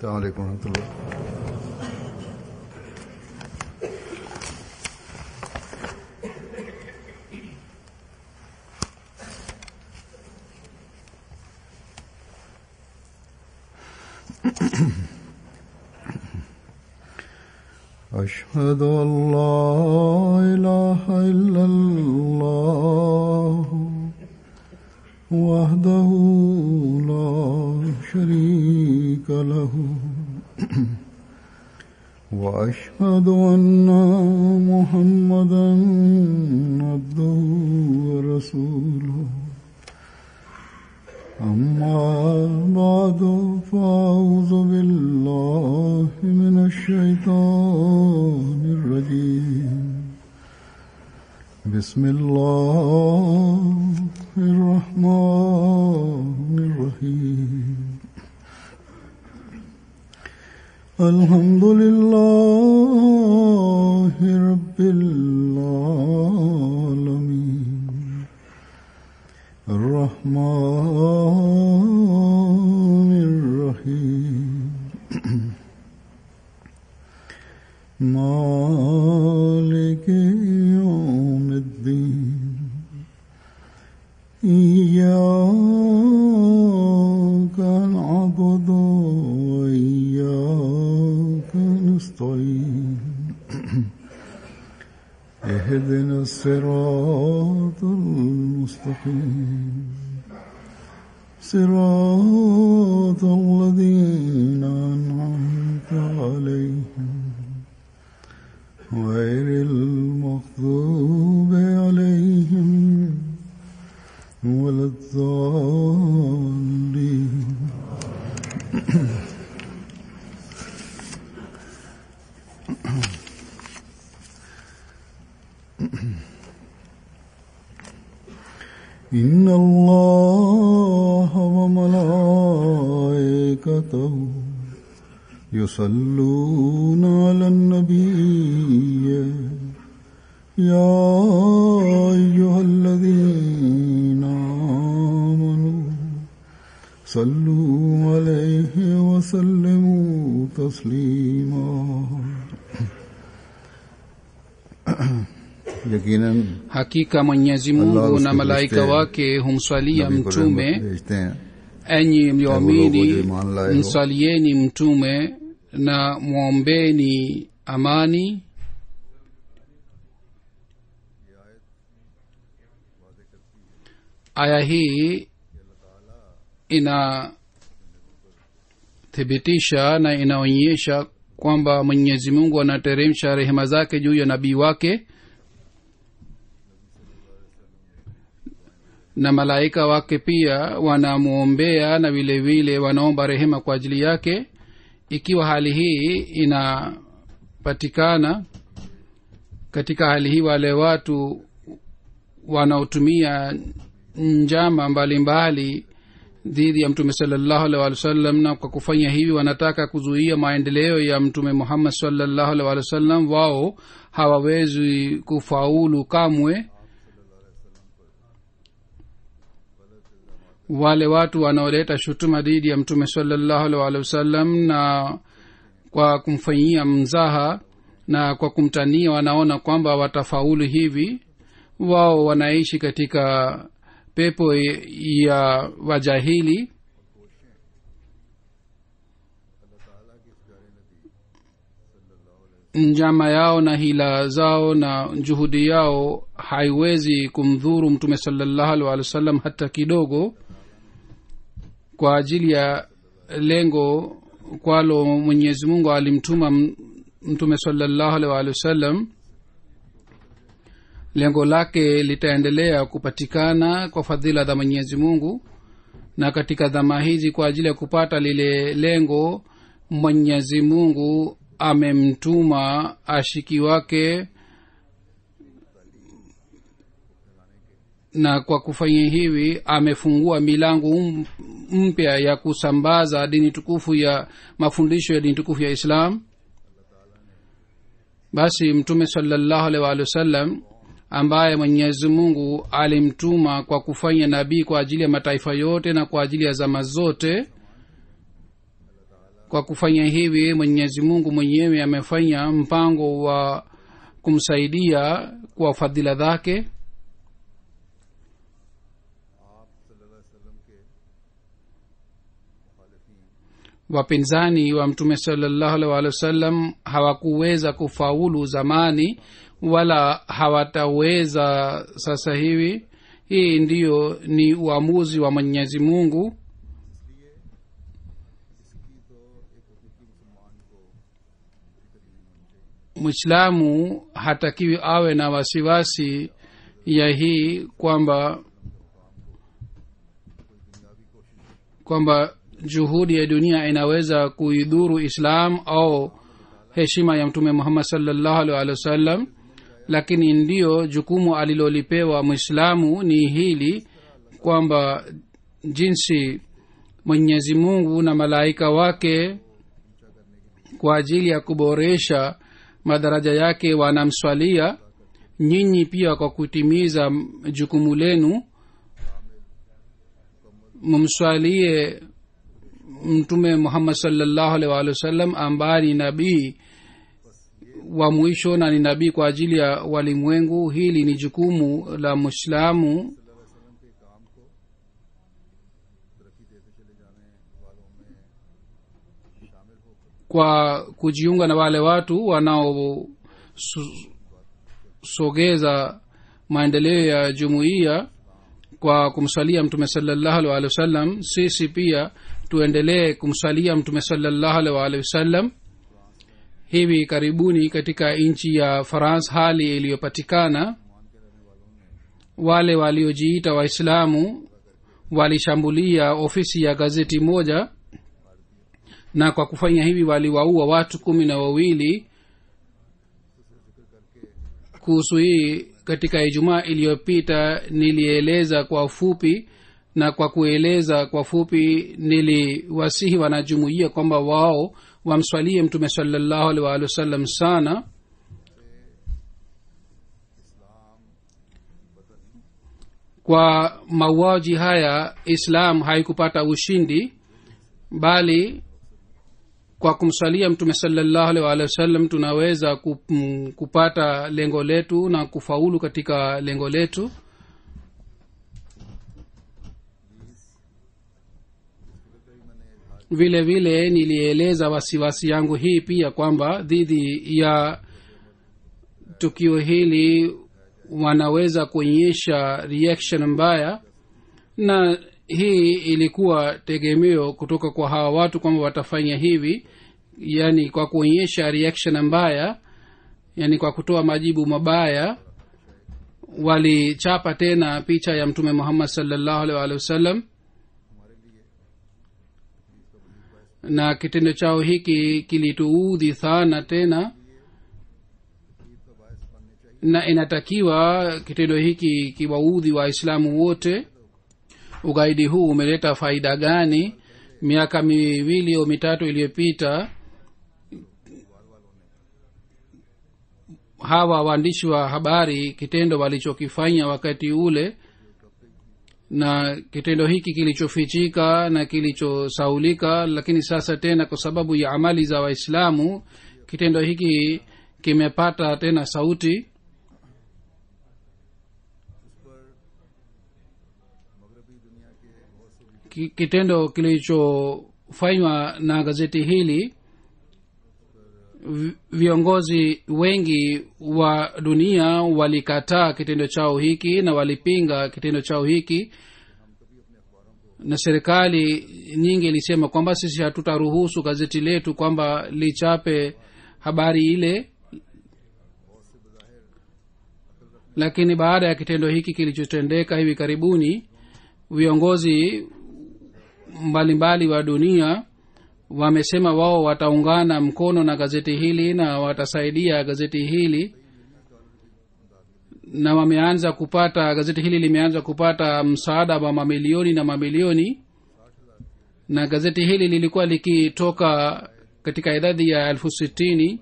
السلام عليكم ورحمة الله. أشهد أن لا إله إلا الله وحده لا شريك له وأشهد أن محمدا عبده ورسوله أما بعد فأعوذ بالله من الشيطان الرجيم بسم الله الرحمن الرحيم الحمد لله رب العالمين الرحمن الرحيم مالك يوم الدين إياك نعبد وإياك نستعين اهدنا الصراط المستقيم صراط الذين أنعمت عليهم غير المغضوب عليهم ولا الضالين. إن الله وملائكته يصلون على النبي يا أيها الذين آمنوا صلوا عليه وسلموا تسليما. Hakika Mwenyezi Mungu na malaika wake humswalia mtume. Enyi mlioamini, msalieni mtume na muombeni amani. Aya hii inathibitisha na inaonyesha kwamba Mwenyezi Mungu anateremsha rehema zake juu ya nabii wake na malaika wake pia wanamuombea na vile vile wanaomba rehema kwa ajili yake. Ikiwa hali hii inapatikana, katika hali hii wale watu wanaotumia njama mbalimbali dhidi ya mtume sallallahu alaihi wasallam, na kwa kufanya hivi wanataka kuzuia maendeleo ya mtume Muhammad sallallahu alaihi wasallam, wao hawawezi kufaulu kamwe. Wale watu wanaoleta shutuma dhidi ya mtume sallallahu alaihi wasallam na kwa kumfanyia mzaha na kwa kumtania wanaona kwamba watafaulu hivi, wao wanaishi katika pepo ya wajahili. Njama yao na hila zao na juhudi yao haiwezi kumdhuru mtume sallallahu alaihi wasallam hata kidogo. Kwa ajili ya lengo kwalo Mwenyezi Mungu alimtuma mtume sallallahu alaihi wasallam, lengo lake litaendelea kupatikana kwa fadhila za Mwenyezi Mungu. Na katika dhama hizi, kwa ajili ya kupata lile lengo, Mwenyezi Mungu amemtuma ashiki wake, na kwa kufanya hivi amefungua milango mpya ya kusambaza dini tukufu ya mafundisho ya dini tukufu ya Islam. Basi mtume sallallahu alaihi wasallam ambaye Mwenyezi Mungu alimtuma kwa kufanya nabii kwa ajili ya mataifa yote na kwa ajili ya zama zote, kwa kufanya hivi Mwenyezi Mungu mwenyewe amefanya mpango wa kumsaidia kwa fadhila zake. Wapinzani wa mtume sallallahu alaihi wasallam hawakuweza kufaulu zamani wala hawataweza sasa hivi. Hii ndiyo ni uamuzi wa Mwenyezi Mungu. Muislamu hatakiwi awe na wasiwasi ya hii kwamba juhudi ya dunia inaweza kuidhuru Islam au heshima ya mtume Muhammad sallallahu alaihi wasallam. Lakini ndiyo jukumu alilolipewa Muislamu ni hili kwamba jinsi Mwenyezi Mungu na malaika wake kwa ajili ya kuboresha madaraja yake wanamswalia, nyinyi pia kwa kutimiza jukumu lenu mumswalie mtume Muhammad sallallahu alaihi wasallam ambaye ni nabii wa mwisho na ni nabii kwa ajili ya walimwengu. Hili ni jukumu la Muislamu kwa kujiunga na wale watu wanaosogeza maendeleo ya jumuiya kwa kumsalia mtume sallallahu alaihi wasallam. Sisi pia tuendelee kumsalia mtume sallallahu alaihi wasallam. Hivi karibuni katika nchi ya France hali iliyopatikana, wale waliojiita Waislamu walishambulia ofisi ya gazeti moja, na kwa kufanya hivi waliwaua watu 12. Kuhusu hii katika Ijumaa iliyopita nilieleza kwa fupi, na kwa kueleza kwa fupi niliwasihi wanajumuiya kwamba wao wamswalie mtume sallallahu alaihi wasallam sana. Kwa mauaji haya Islam haikupata ushindi, bali kwa kumsalia mtume sallallahu alaihi wasallam tunaweza kupata lengo letu na kufaulu katika lengo letu. Vile vile nilieleza wasiwasi yangu hii pia kwamba dhidi ya tukio hili wanaweza kuonyesha reaction mbaya, na hii ilikuwa tegemeo kutoka kwa hawa watu kwamba watafanya hivi, yani kwa kuonyesha reaction mbaya, yani kwa kutoa majibu mabaya. Walichapa tena picha ya mtume Muhammad sallallahu alaihi wasallam, na kitendo chao hiki kilituudhi sana tena, na inatakiwa kitendo hiki kiwaudhi Waislamu wote. Ugaidi huu umeleta faida gani? Miaka 2 au 3 iliyopita hawa waandishi wa habari kitendo walichokifanya wakati ule, na kitendo hiki kilichofichika na kilichosaulika, lakini sasa tena kwa sababu ya amali za Waislamu kitendo hiki kimepata tena sauti. Kitendo kilichofanywa na gazeti hili, viongozi wengi wa dunia walikataa kitendo chao hiki na walipinga kitendo chao hiki, na serikali nyingi ilisema kwamba sisi hatutaruhusu gazeti letu kwamba lichape habari ile. Lakini baada ya kitendo hiki kilichotendeka hivi karibuni, viongozi mbalimbali wa dunia wamesema wao wataungana mkono na gazeti hili na watasaidia gazeti hili, na wameanza kupata, gazeti hili limeanza kupata msaada wa mamilioni na mamilioni. Na gazeti hili lilikuwa likitoka katika idadi ya 60,000,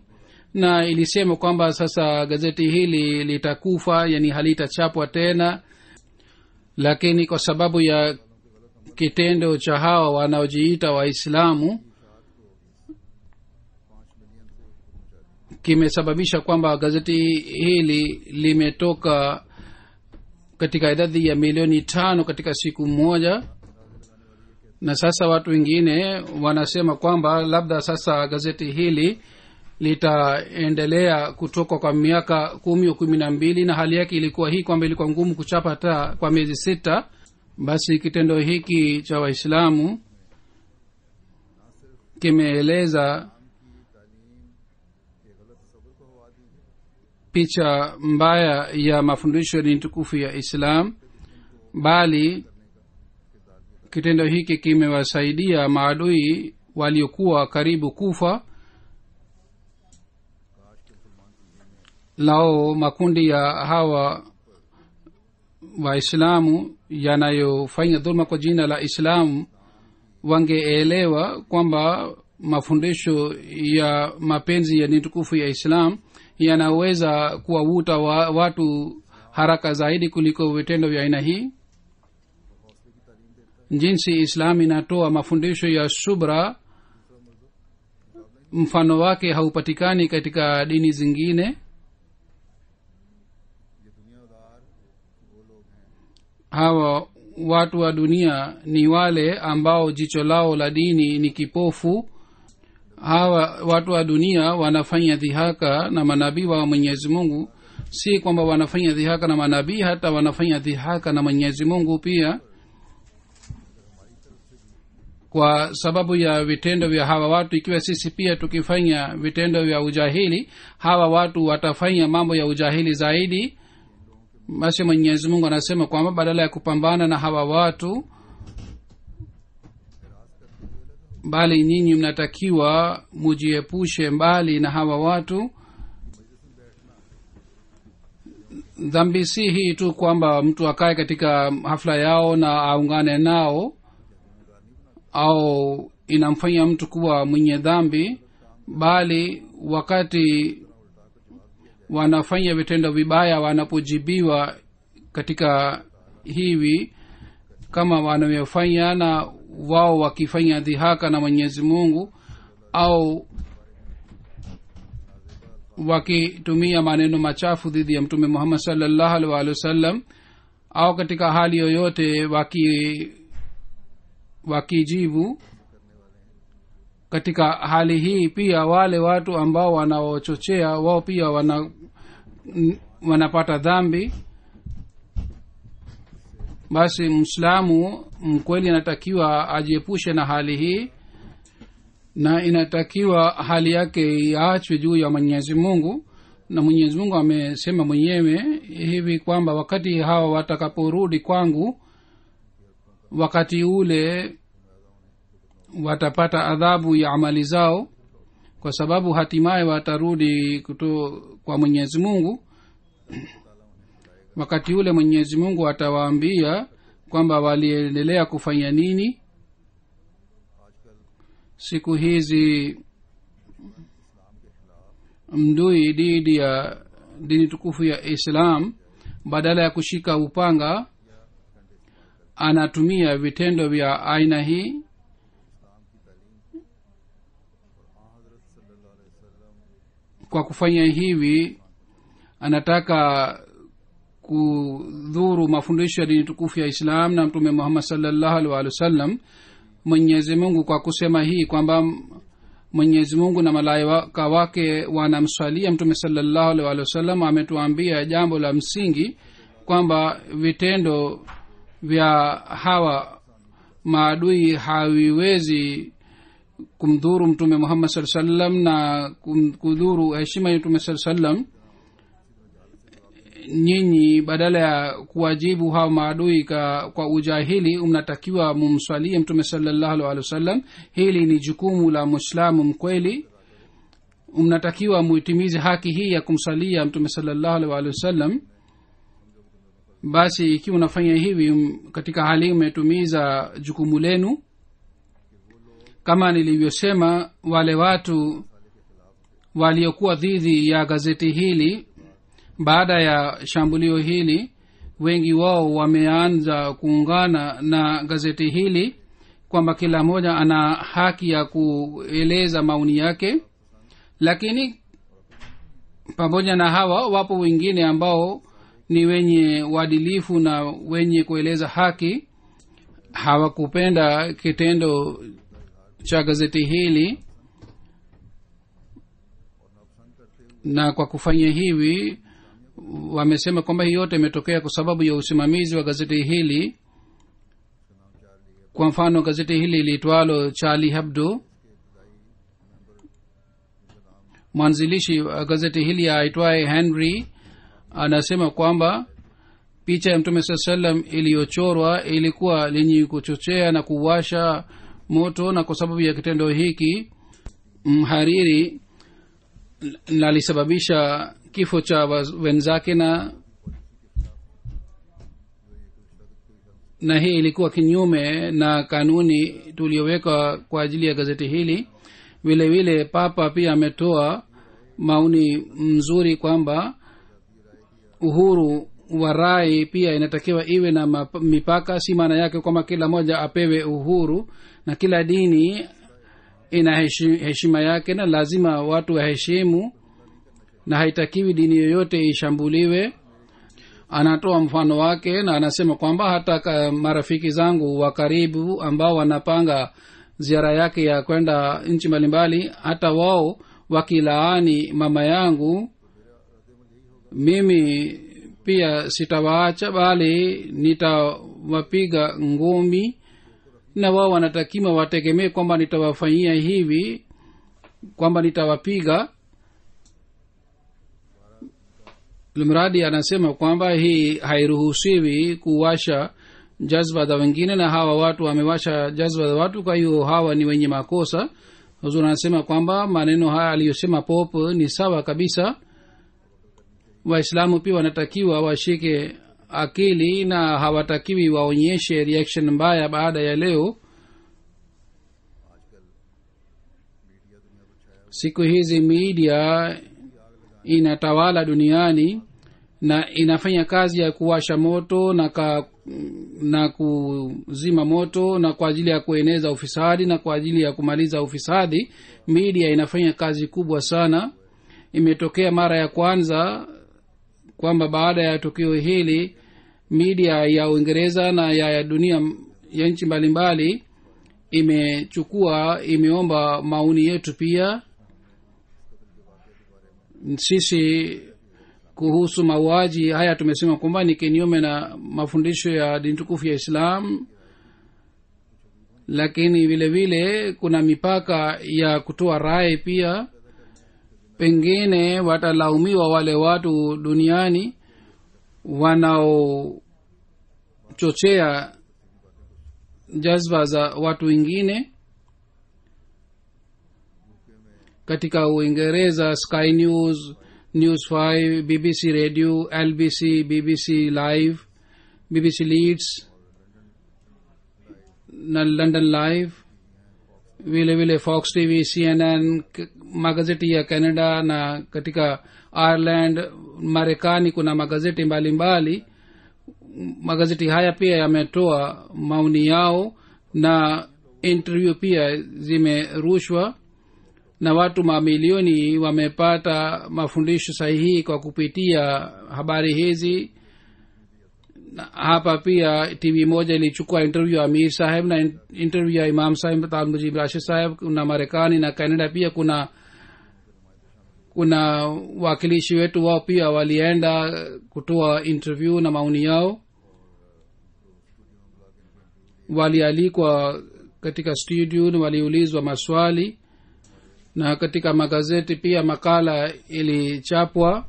na ilisema kwamba sasa gazeti hili litakufa, yani halitachapwa tena. Lakini kwa sababu ya kitendo cha hawa wanaojiita Waislamu, kimesababisha kwamba gazeti hili limetoka katika idadi ya milioni 5 katika siku moja. Na sasa watu wengine wanasema kwamba labda sasa gazeti hili litaendelea kutoka kwa miaka 10 au 12, na hali yake ilikuwa hii kwamba ilikuwa ngumu kuchapa hata kwa miezi 6. Basi kitendo hiki cha Waislamu kimeeleza picha mbaya ya mafundisho ya dini tukufu ya Islam, bali kitendo hiki kimewasaidia maadui waliokuwa karibu kufa. Lao makundi ya hawa Waislamu yanayofanya dhulma kwa jina la Islamu wangeelewa kwamba mafundisho ya mapenzi ya dini tukufu ya Islam yanaweza kuwavuta watu haraka zaidi kuliko vitendo vya aina hii. Jinsi Islam inatoa mafundisho ya subra, mfano wake haupatikani katika dini zingine. Hawa watu wa dunia ni wale ambao jicho lao la dini ni kipofu. Hawa watu wa dunia wanafanya dhihaka na manabii wa Mwenyezi Mungu. Si kwamba wanafanya dhihaka na manabii, hata wanafanya dhihaka na Mwenyezi Mungu pia. Kwa sababu ya vitendo vya hawa watu, ikiwa sisi pia tukifanya vitendo vya ujahili, hawa watu watafanya mambo ya ujahili zaidi. Basi Mwenyezi Mungu anasema kwamba badala ya kupambana na hawa watu, bali nyinyi mnatakiwa mujiepushe mbali na hawa watu. Dhambi si hii tu kwamba mtu akae katika hafla yao na aungane nao, au inamfanya mtu kuwa mwenye dhambi, bali wakati wanafanya vitendo vibaya, wanapojibiwa katika hivi kama wanavyofanya na wao wakifanya dhihaka na Mwenyezi Mungu, au wakitumia maneno machafu dhidi ya Mtume Muhammad sallallahu alaihi wasallam, au katika hali yoyote wakijibu katika hali hii, pia wale watu ambao wanaochochea wao pia wanapata dhambi. Basi Muislamu mkweli anatakiwa ajiepushe na hali hii, na inatakiwa hali yake iachwe juu ya Mwenyezi Mungu. Na Mwenyezi Mungu amesema mwenyewe hivi kwamba wakati hawa watakaporudi kwangu, wakati ule watapata adhabu ya amali zao, kwa sababu hatimaye watarudi kwa Mwenyezi Mungu. Wakati ule Mwenyezi Mungu atawaambia kwamba waliendelea kufanya nini. Siku hizi mdui dhidi ya dini tukufu ya Islam, badala ya kushika upanga, anatumia vitendo vya aina hii. Kwa kufanya hivi anataka kudhuru mafundisho ya dini tukufu ya Islam na Mtume Muhammad sallallahu alaihi wasallam. Mwenyezi Mungu kwa kusema hii kwamba Mwenyezi Mungu na malaika wake wanamswalia Mtume sallallahu alaihi wasallam, ametuambia jambo la msingi kwamba vitendo vya hawa maadui haviwezi kumdhuru Mtume Muhammad sallallahu alaihi wasallam na kudhuru heshima ya Mtume sallallahu alaihi wasallam. Nyinyi badala ya kuwajibu hawa maadui kwa ujahili, mnatakiwa mumswalie Mtume sallallahu alaihi wasallam. Hili ni jukumu la Muislamu mkweli. Mnatakiwa muitimize haki hii ya kumswalia Mtume sallallahu alaihi wasallam. Basi ikiwa unafanya hivi, katika hali umetumiza jukumu lenu. Kama nilivyosema, wale watu waliokuwa dhidi ya gazeti hili, baada ya shambulio hili, wengi wao wameanza kuungana na gazeti hili, kwamba kila mmoja ana haki ya kueleza maoni yake. Lakini pamoja na hawa wapo wengine ambao ni wenye uadilifu na wenye kueleza haki. Hawakupenda kitendo cha gazeti hili, na kwa kufanya hivi wamesema kwamba hii yote imetokea kwa sababu ya usimamizi wa gazeti hili. Kwa mfano gazeti hili liitwalo Charlie Hebdo, mwanzilishi wa gazeti hili aitwaye Henry anasema kwamba picha ya Mtume SAW iliyochorwa ilikuwa lenye kuchochea na kuwasha moto, na kwa sababu ya kitendo hiki mhariri alisababisha kifo cha wenzake, na hii ilikuwa kinyume na kanuni tuliyoweka kwa ajili ya gazeti hili. Vile vile papa pia ametoa maoni mzuri kwamba uhuru wa rai pia inatakiwa iwe na mipaka. Si maana yake kwamba kila moja apewe uhuru, na kila dini ina heshima yake na lazima watu waheshimu, na haitakiwi dini yoyote ishambuliwe. Anatoa mfano wake na anasema kwamba hata marafiki zangu wa karibu ambao wanapanga ziara yake ya kwenda nchi mbalimbali, hata wao wakilaani mama yangu, mimi pia sitawaacha, bali nitawapiga ngumi, na wao wanatakiwa wategemee kwamba nitawafanyia hivi, kwamba nitawapiga. Limradi anasema kwamba hii hairuhusiwi kuwasha jazba za wengine, na hawa watu wamewasha jazba za watu, kwa hiyo hawa ni wenye makosa. Huzuri anasema kwamba maneno haya aliyosema Pope ni sawa kabisa. Waislamu pia wanatakiwa washike akili na hawatakiwi waonyeshe reaction mbaya baada ya leo. Siku hizi media inatawala duniani na inafanya kazi ya kuwasha moto na kuzima moto, na kwa ajili ya kueneza ufisadi na kwa ajili ya kumaliza ufisadi. Media inafanya kazi kubwa sana. Imetokea mara ya kwanza kwamba baada ya tukio hili media ya Uingereza na ya dunia ya nchi mbalimbali imeomba maoni yetu pia. Sisi kuhusu mauaji haya tumesema kwamba ni kinyume na mafundisho ya dini tukufu ya Islam, lakini vile vile kuna mipaka ya kutoa rai pia. Pengine watalaumiwa wale watu duniani wanaochochea jazba za watu wengine. Katika Uingereza Sky News, News 5, BBC Radio, LBC, BBC Live, BBC Leeds na London Live, vile vile Fox TV, CNN, magazeti ya Canada, na katika Ireland, Marekani kuna magazeti mbalimbali. Magazeti haya pia yametoa maoni yao na interview pia zimerushwa, na watu mamilioni wamepata mafundisho sahihi kwa kupitia habari hizi. Na hapa pia TV moja ilichukua interview ya Amir Saheb na interview ya Imam Saheb Tal Mujib Rashid Saheb. Na Marekani na Canada pia kuna wakilishi wetu, wao pia walienda kutoa interview na maoni yao. Walialikwa katika studio na waliulizwa maswali, na katika magazeti pia makala ilichapwa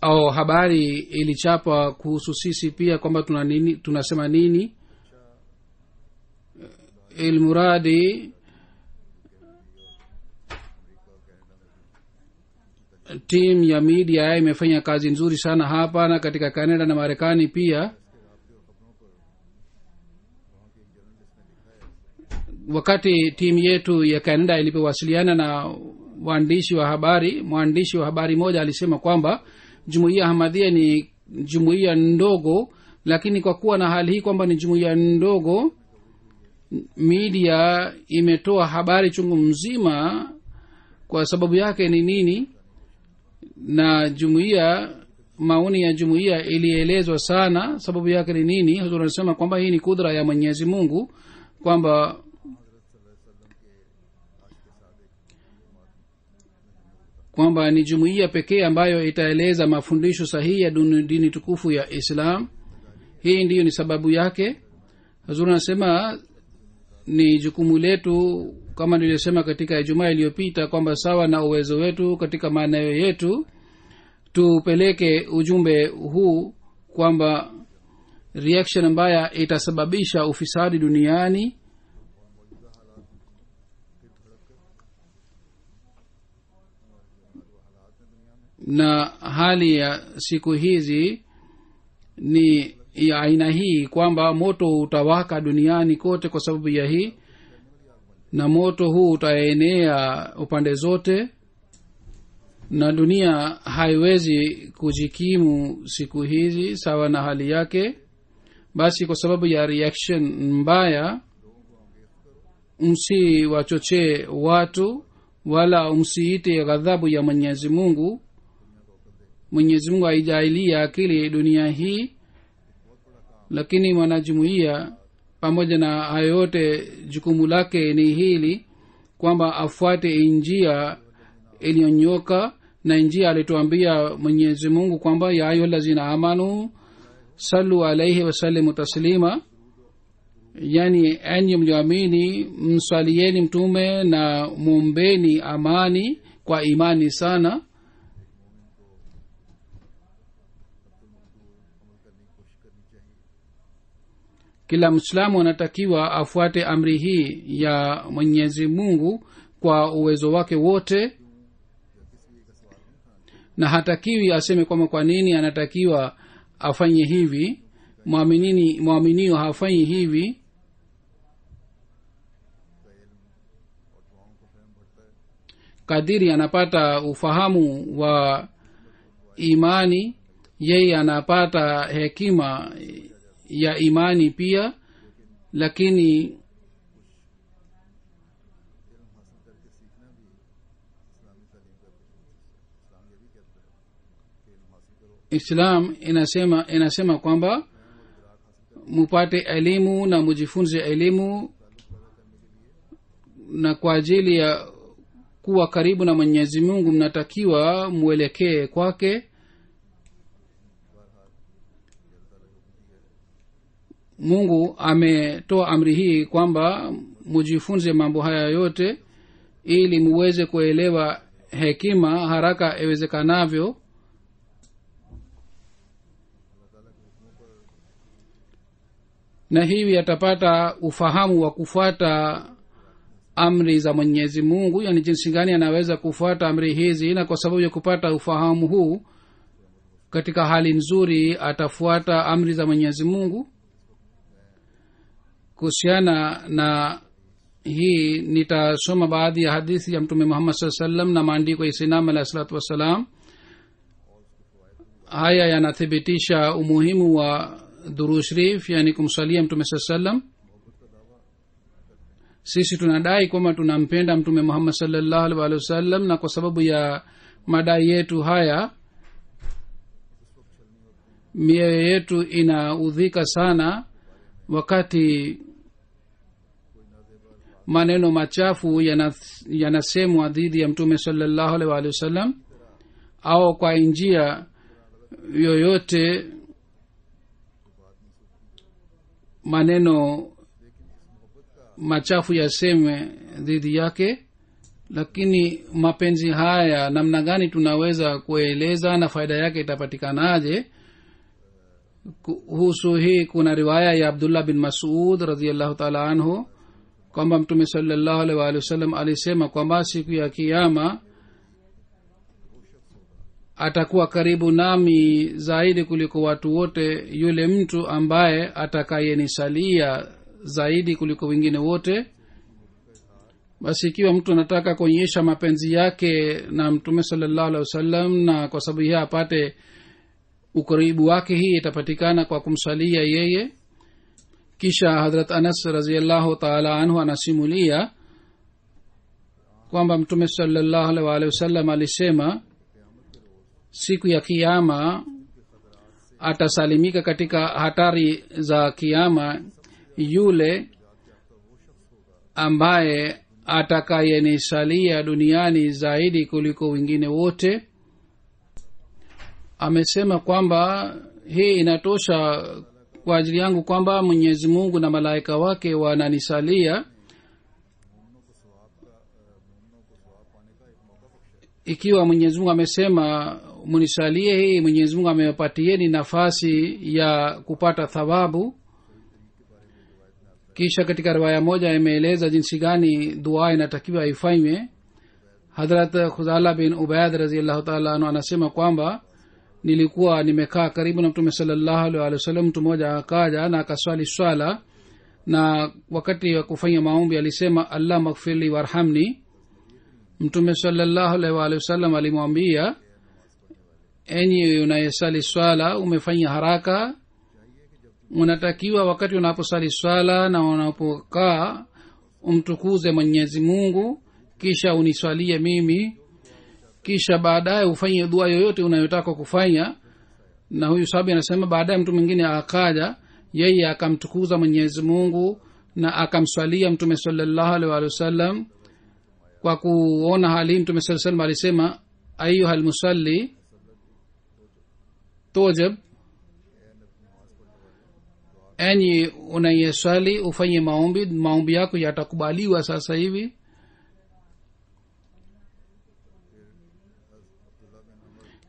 au habari ilichapwa kuhusu sisi pia kwamba tunasema nini. Ilmuradi team ya media imefanya kazi nzuri sana hapa na katika Canada na Marekani pia. Wakati timu yetu ya Canada ilipowasiliana na waandishi wa habari, mwandishi wa habari moja alisema kwamba jumuiya Ahmadiyya ni jumuiya ndogo, lakini kwa kuwa na hali hii kwamba ni jumuiya ndogo, media imetoa habari chungu mzima. Kwa sababu yake ni nini? na jumuiya maoni ya jumuiya ilielezwa sana. Sababu yake ni nini? Hazur anasema kwamba hii ni kudra ya Mwenyezi Mungu, kwamba ni jumuiya pekee ambayo itaeleza mafundisho sahihi ya dini tukufu ya Islam. Hii ndiyo ni sababu yake. Hazur anasema ni jukumu letu, kama nilisema katika Ijumaa iliyopita, kwamba sawa na uwezo wetu katika maeneo yetu tupeleke ujumbe huu, kwamba reaction ambayo itasababisha ufisadi duniani na hali ya siku hizi ni ya aina hii, kwamba moto utawaka duniani kote kwa sababu ya hii, na moto huu utaenea upande zote, na dunia haiwezi kujikimu siku hizi sawa na hali yake. Basi kwa sababu ya reaction mbaya, msiwachochee watu wala msiite ghadhabu ya Mwenyezi Mungu. Mwenyezi Mungu haijaalia akili dunia hii, lakini mwanajumuiya pamoja na hayo yote jukumu lake ni hili, kwamba afuate njia iliyonyoka, na njia alituambia Mwenyezi Mungu kwamba ya ayyuhallazina amanu sallu alayhi wa sallimu taslima, yani enyi mlioamini msalieni mtume na muombeni amani kwa imani sana. Kila Muislamu anatakiwa afuate amri hii ya Mwenyezi Mungu kwa uwezo wake wote, na hatakiwi aseme kwamba kwa nini anatakiwa afanye hivi. Muaminio hafanyi hivi. Kadiri anapata ufahamu wa imani, yeye anapata hekima ya imani pia. Lakini Islam inasema kwamba mupate elimu na mujifunze elimu, na kwa ajili ya kuwa karibu na Mwenyezi Mungu mnatakiwa muelekee kwake. Mungu ametoa amri hii kwamba mujifunze mambo haya yote ili muweze kuelewa hekima haraka iwezekanavyo. Na hivi atapata ufahamu wa kufuata amri za Mwenyezi Mungu, yani jinsi gani anaweza kufuata amri hizi. Na kwa sababu ya kupata ufahamu huu, katika hali nzuri atafuata amri za Mwenyezi Mungu. Kuhusiana na hii nitasoma baadhi ya hadithi ya Mtume Muhammad sallallahu alaihi wasallam na maandiko ya Sayyidina alayhi salatu wassalam. Haya yanathibitisha umuhimu wa durud sharif, yani kumsalia Mtume sallallahu alaihi wasallam. Sisi tunadai kwamba tunampenda Mtume Muhammad sallallahu alaihi wasallam, na kwa sababu ya madai yetu haya mioyo yetu inaudhika sana wakati maneno machafu yanasemwa dhidi ya Mtume sallallahu alaihi wasallam, au kwa njia yoyote maneno machafu yasemwe dhidi yake. Lakini mapenzi haya namna gani tunaweza kueleza na faida yake itapatikanaje? Kuhusu hii kuna riwaya ya Abdullah bin Mas'ud radhiyallahu ta'ala anhu kwamba Mtume sallallahu alaihi wasallam alisema kwamba siku ya kiyama atakuwa karibu nami zaidi kuliko watu wote yule mtu ambaye atakayenisalia zaidi kuliko wengine wote. Basi ikiwa mtu anataka kuonyesha mapenzi yake na Mtume sallallahu alaihi wasallam, na kwa sababu yeye apate ukaribu wake, hii itapatikana kwa kumsalia yeye. Kisha Hazrat Anas radhiyallahu ta'ala anhu anasimulia kwamba Mtume sallallahu alaihi wasallam alisema siku ya kiyama atasalimika katika hatari za kiyama yule ambaye atakayenisalia duniani zaidi kuliko wengine wote. Amesema kwamba hii inatosha kwa ajili yangu kwamba Mwenyezi Mungu na malaika wake wananisalia. Ikiwa Mwenyezi Mungu amesema munisalie, hii Mwenyezi Mungu amewapatieni nafasi ya kupata thawabu. Kisha katika riwaya moja imeeleza jinsi gani dua inatakiwa ifanywe. Hadrat Khuzala bin Ubayd radhiyallahu ta'ala anhu anasema kwamba nilikuwa nimekaa karibu na Mtume sallallahu alaihi wasallam. Mtu mmoja akaja na akaswali swala, na wakati wa kufanya maombi alisema Allah maghfirli warhamni. Mtume sallallahu alaihi wasallam alimwambia, enyi unayesali swala, umefanya haraka. Unatakiwa wakati unaposali swala na unapokaa umtukuze Mwenyezi Mungu, kisha uniswalie mimi, kisha baadaye ufanye dua yoyote unayotaka kufanya. Na huyu sahabi anasema baadaye mtu mwingine akaja, yeye akamtukuza Mwenyezi Mungu na akamswalia Mtume sallallahu alaihi wasallam. Kwa kuona hali Mtume sallallahu alaihi wasallam alisema, ayyuhal musalli tujab, enyi unayeswali ufanye maombi yako yatakubaliwa sasa hivi.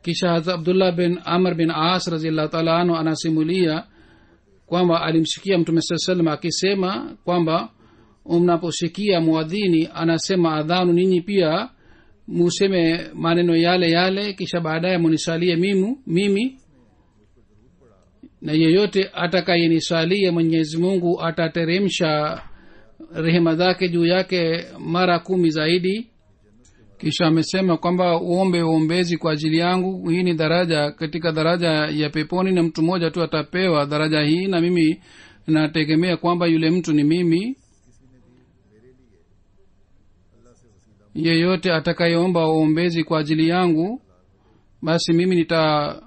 Kisha Hazrat Abdullah bin Amr bin As radhiyallahu ta'ala anhu anasimulia kwamba alimsikia Mtume sallallahu alaihi wasallam akisema kwamba mnaposikia muadhini anasema adhanu, ninyi pia museme maneno yale yale, kisha baadaye munisalie mimi. Na yeyote atakayenisalie Mwenyezi Mungu atateremsha rehema zake juu yake mara 10 zaidi. Kisha amesema kwamba uombe uombezi kwa ajili yangu. Hii ni daraja katika daraja ya peponi, na mtu mmoja tu atapewa daraja hii, na mimi nategemea kwamba yule mtu ni mimi. Yeyote atakayeomba uombezi kwa ajili yangu, basi mimi nitafanya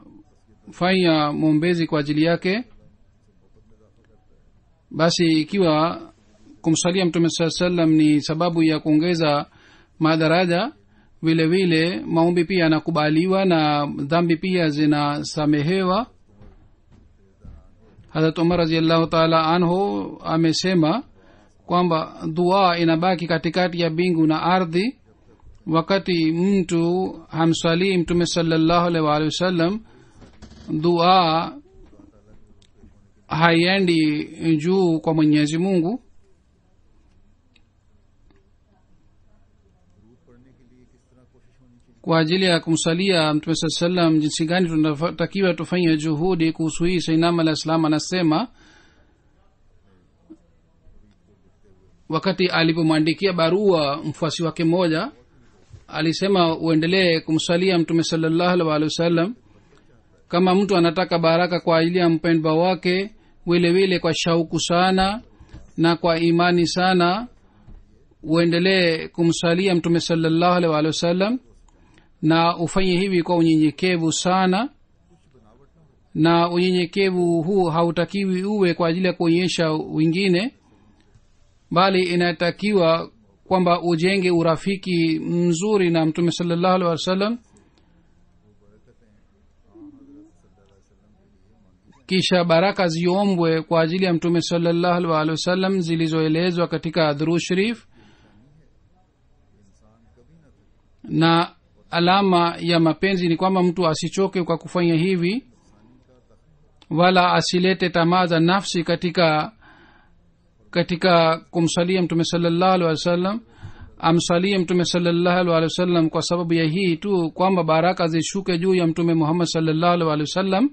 muombezi kwa ajili yake. Basi ikiwa kumsalia Mtume sallallahu alaihi wasallam ni sababu ya kuongeza madaraja, vile vile maombi pia yanakubaliwa na dhambi pia zinasamehewa. Hazrat Umar radhiyallahu ta'ala anhu amesema kwamba dua inabaki katikati ya mbingu na ardhi. Wakati mtu hamswalii Mtume sallallahu alaihi wasallam, dua haiendi juu kwa Mwenyezi Mungu. Kwa ajili ya kumsalia Mtume sallallahu alaihi wasallam, jinsi gani tunatakiwa tufanye juhudi kuhusu hii, Sayyidina al-Islam anasema wakati alipomwandikia barua mfuasi wake mmoja, alisema uendelee kumsalia Mtume sallallahu alaihi wasallam. Kama mtu anataka baraka kwa ajili ya mpendwa wake, vile vile kwa shauku sana na kwa imani sana, uendelee kumsalia Mtume sallallahu alaihi wasallam, na ufanye hivi kwa unyenyekevu sana. Na unyenyekevu huu hautakiwi uwe kwa ajili ya kuonyesha wengine, bali inatakiwa kwamba ujenge urafiki mzuri na Mtume sallallahu alaihi wasallam. Kisha baraka ziombwe kwa ajili ya Mtume sallallahu alaihi wasallam zilizoelezwa katika Durud Sharif. Na alama ya mapenzi ni kwamba mtu asichoke kwa kufanya hivi, wala asilete tamaa za nafsi katika kumsalia Mtume sallallahu alaihi wasallam. Amsalie Mtume sallallahu alaihi wasallam kwa sababu ya hii tu kwamba baraka zishuke juu ya Mtume Muhammad sallallahu alaihi wasallam.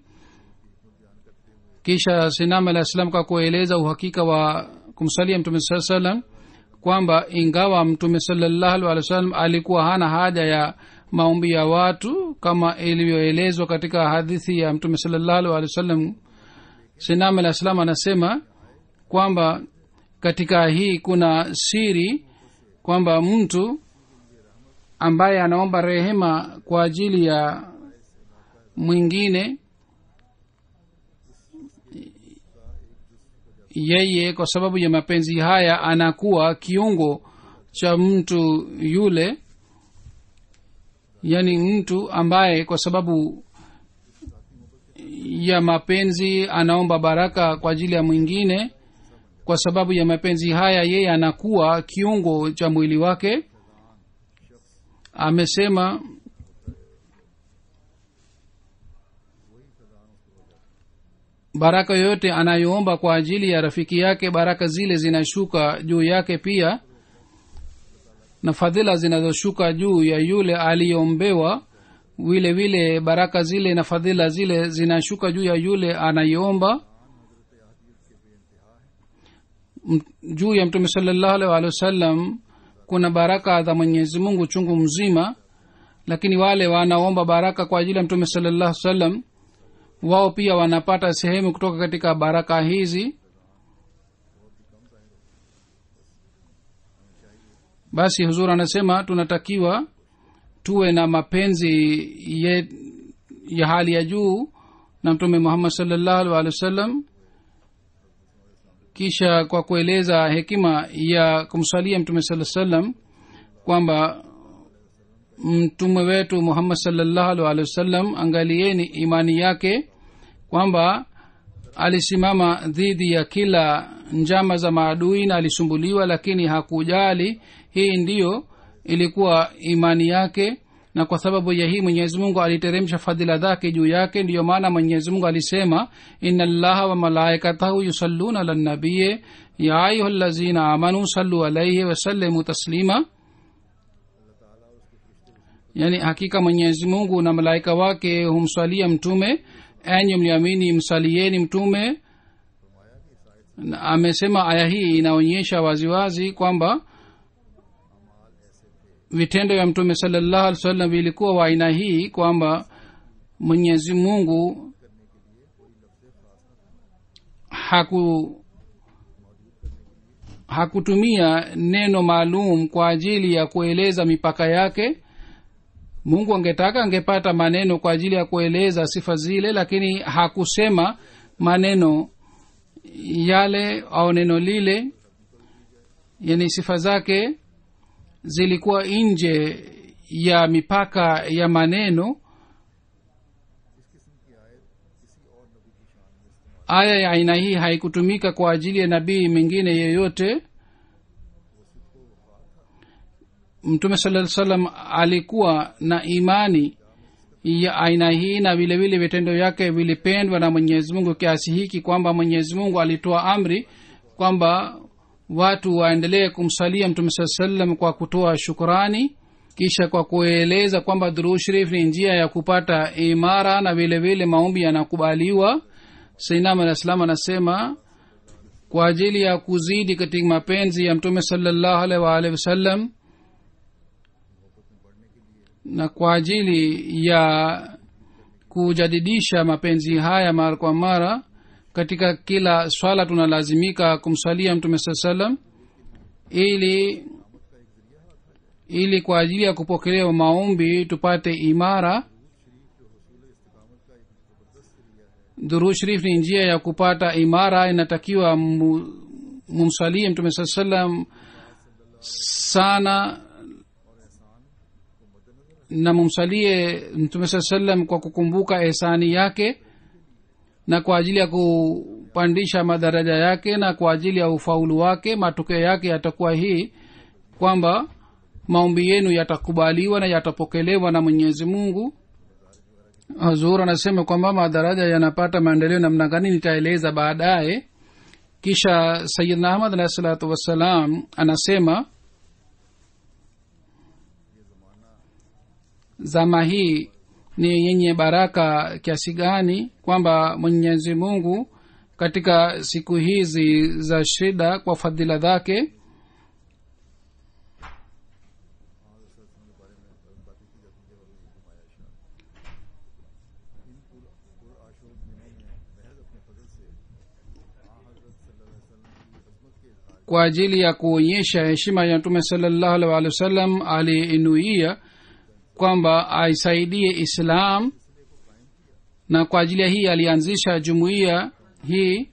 Kisha Sinam al-Islam kwa kueleza uhakika wa kumsalia Mtume sallallahu alaihi wasallam kwamba ingawa Mtume sallallahu alaihi wasallam alikuwa hana haja ya maombi ya watu kama ilivyoelezwa katika hadithi ya Mtume sallallahu alaihi wasallam, Sinam al-Islam anasema kwamba katika hii kuna siri kwamba mtu ambaye anaomba rehema kwa ajili ya mwingine yeye kwa sababu ya mapenzi haya anakuwa kiungo cha mtu yule, yani mtu ambaye kwa sababu ya mapenzi anaomba baraka kwa ajili ya mwingine. Kwa sababu ya mapenzi haya yeye anakuwa kiungo cha mwili wake. Amesema baraka yoyote anayoomba kwa ajili ya rafiki yake, baraka zile zinashuka juu yake pia, na fadhila zinazoshuka juu ya yule aliyeombewa vile vile baraka zile na fadhila zile zinashuka juu ya yule anayeomba. Juu ya mtume sallallahu alaihi wasallam kuna baraka za Mwenyezi Mungu chungu mzima, lakini wale wanaomba baraka kwa ajili ya mtume sallallahu alaihi wasallam wao pia wanapata sehemu kutoka katika baraka hizi. Basi huzur anasema tunatakiwa tuwe na mapenzi ya hali ya juu na mtume Muhammad sallallahu alaihi wasallam. Kisha kwa kueleza hekima ya kumsalia mtume sallallahu alaihi wasallam kwamba mtume wetu Muhammad sallallahu alaihi wasallam, angalieni imani yake kwamba alisimama dhidi ya kila njama za maadui na alisumbuliwa, lakini hakujali. Hii ndiyo ilikuwa imani yake, na kwa sababu ya hii Mwenyezi Mungu aliteremsha fadhila zake juu yake. Ndiyo maana Mwenyezi Mungu alisema, inna allaha wa malaikatahu yusalluna ala nabiyyi ya ayyuhallazina amanu sallu alayhi wa sallimu taslima. Yani hakika Mwenyezi Mungu na malaika wake humswalia mtume, enyi mliamini msalieni mtume. Na amesema aya hii inaonyesha waziwazi kwamba vitendo vya mtume sallallahu alaihi wasallam vilikuwa wa aina hii kwamba Mwenyezi Mungu hakutumia neno maalum kwa ajili ya kueleza mipaka yake. Mungu angetaka angepata maneno kwa ajili ya kueleza sifa zile, lakini hakusema maneno yale au neno lile. Yani sifa zake zilikuwa nje ya mipaka ya maneno. Aya ya aina hii haikutumika kwa ajili ya nabii mwingine yeyote. Mtume sallallahu alaihi wasallam alikuwa na imani ya aina hii, na vile vile vitendo vyake vilipendwa na Mwenyezi Mungu kiasi hiki kwamba Mwenyezi Mungu alitoa amri kwamba watu waendelee kumsalia mtume sallallahu alaihi wasallam kwa kutoa shukrani. Kisha kwa kueleza kwamba Durud Sharif ni njia ya kupata imara na vile vile maombi yanakubaliwa. Sayyidina Al-Islam anasema kwa ajili ya kuzidi katika mapenzi ya mtume sallallahu alaihi wasallam na kwa ajili ya kujadidisha mapenzi haya mara kwa mara, katika kila swala tunalazimika kumsalia mtume sallallahu alaihi wasallam ili kwa ajili ya kupokelewa maombi tupate imara. Durud Sharif ni njia ya kupata imara. Inatakiwa mumsalie mtume sallallahu alaihi wasallam sana na mumsalie mtume sallallahu alaihi wasallam kwa kukumbuka ihsani yake na kwa ajili ya kupandisha madaraja yake na kwa ajili ya ufaulu wake. Matokeo yake yatakuwa hii kwamba maombi yenu yatakubaliwa na yatapokelewa na Mwenyezi Mungu. Hazur anasema kwamba madaraja yanapata maendeleo namna gani nitaeleza baadaye. Kisha Sayyidna Ahmad alayhi salatu wassalam anasema zama hii ni yenye baraka kiasi gani kwamba Mwenyezi Mungu katika siku hizi za shida kwa fadhila zake kwa ajili ya kuonyesha heshima ya Mtume sallallahu alaihi wasallam aliinuia kwamba aisaidie Islam na kwa ajili ya hii alianzisha jumuiya hii.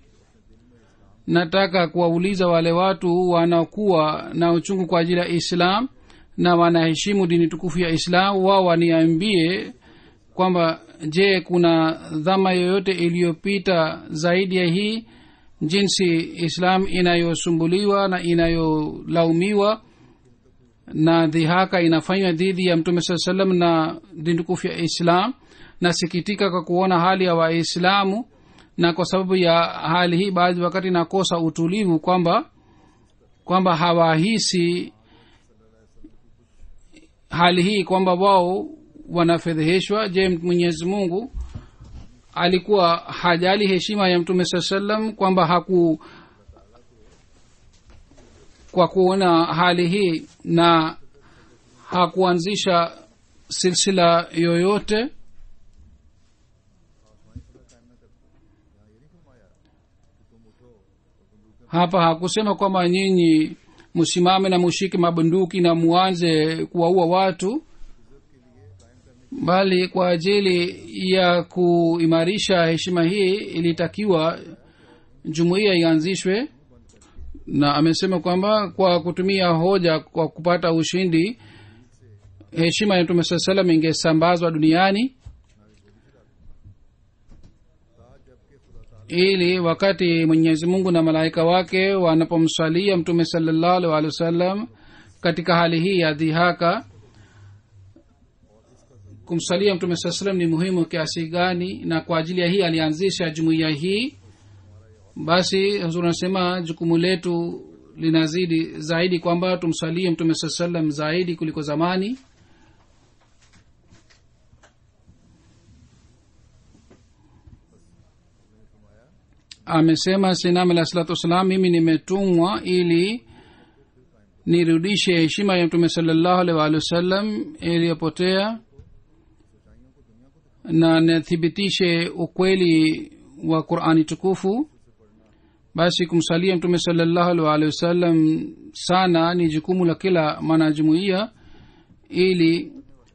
Nataka kuwauliza wale watu wanaokuwa na uchungu kwa ajili ya islam na wanaheshimu dini tukufu ya islam, wao waniambie kwamba je, kuna dhama yoyote iliyopita zaidi ya hii, jinsi islam inayosumbuliwa na inayolaumiwa na dhihaka inafanywa dhidi ya mtume saa salam na dini tukufu ya islam. Nasikitika kwa kuona hali ya waislamu, na kwa sababu ya hali hii baadhi wakati nakosa utulivu kwamba hawahisi hali hii kwamba wao wanafedheheshwa. Je, Mwenyezi Mungu alikuwa hajali heshima ya mtume saa salam kwamba kwa kuona hali hii na hakuanzisha silsila yoyote? Hapa hakusema kwamba nyinyi msimame na mushike mabunduki na muanze kuwaua watu, bali kwa ajili ya kuimarisha heshima hii ilitakiwa jumuiya ianzishwe. Na amesema kwamba kwa kutumia hoja kwa kupata ushindi, heshima ya mtume sallallahu alayhi wasallam ingesambazwa duniani, ili wakati Mwenyezi Mungu na malaika wake wanapomsalia mtume sallallahu alaihi wasallam katika hali hii ya dhihaka, kumsalia mtume sallallahu alaihi wasallam ni muhimu kiasi gani, na kwa ajili ya hii alianzisha jumuiya hii. Basi Hazur anasema jukumu letu linazidi zaidi kwamba tumsalie mtume sallallahu alaihi wasallam zaidi kuliko zamani. Amesema Sayyidina alayhi salatu wasalam, mimi nimetumwa ili nirudishe heshima ya mtume sallallahu alaihi wasallam iliyopotea na nithibitishe ukweli wa Qur'ani tukufu. Basi kumsalia mtume sallallahu alaihi wasallam sana ni jukumu la kila mwanajumuiya, ili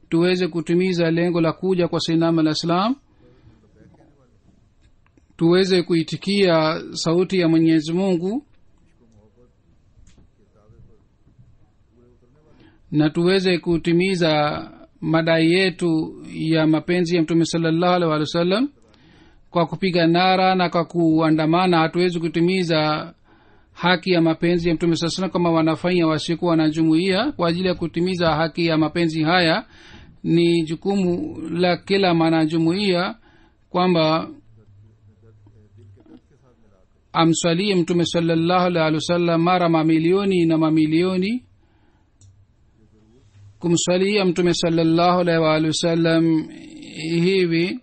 tuweze kutimiza lengo la kuja kwa Sayyidina alayhi salam, tuweze kuitikia sauti ya Mwenyezi Mungu na tuweze kutimiza madai yetu ya mapenzi ya mtume sallallahu alaihi wasallam. Kwa kupiga nara na kwa kuandamana hatuwezi kutimiza haki ya mapenzi ya mtume sallallahu alaihi wasallam kama wanafanya wasikuwa na jumuiya. Kwa ajili ya kutimiza haki ya mapenzi haya ni jukumu la kila mwanajumuiya kwamba amswalie mtume sallallahu alaihi wasallam mara mamilioni na mamilioni. Kumswalia mtume sallallahu alaihi wasallam hivi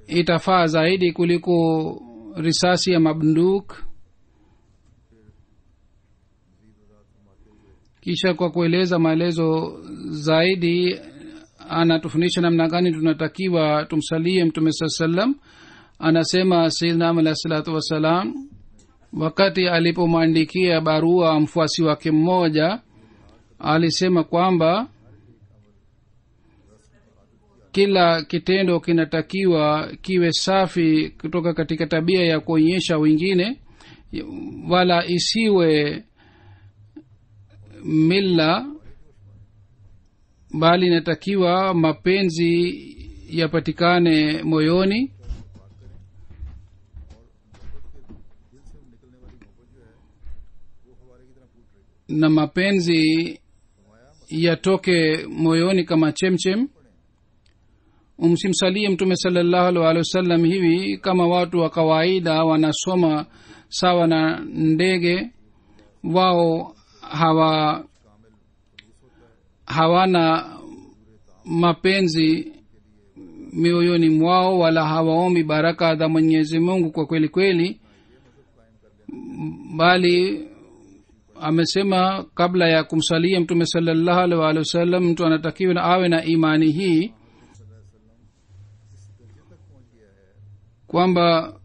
itafaa zaidi kuliko risasi ya mabunduk. Kisha kwa kueleza maelezo zaidi anatufundisha namna gani tunatakiwa tumsalie mtume sallallahu alaihi wasallam. Anasema Sayyidina alayhi salatu wasalam wakati alipomwandikia barua mfuasi wake mmoja, alisema kwamba kila kitendo kinatakiwa kiwe safi kutoka katika tabia ya kuonyesha wengine, wala isiwe mila, bali inatakiwa mapenzi yapatikane moyoni. Na mapenzi yatoke moyoni kama chemchem. Umsimsalie mtume sallallahu alaihi wasallam hivi kama watu wa kawaida wanasoma sawa na ndege. Wao hawana mapenzi mioyoni mwao, wala hawaombi baraka za Mwenyezi Mungu kwa kweli kweli, bali amesema kabla ya kumsalia mtume sallallahu alaihi wasallam mtu anatakiwa na awe na imani hii kwamba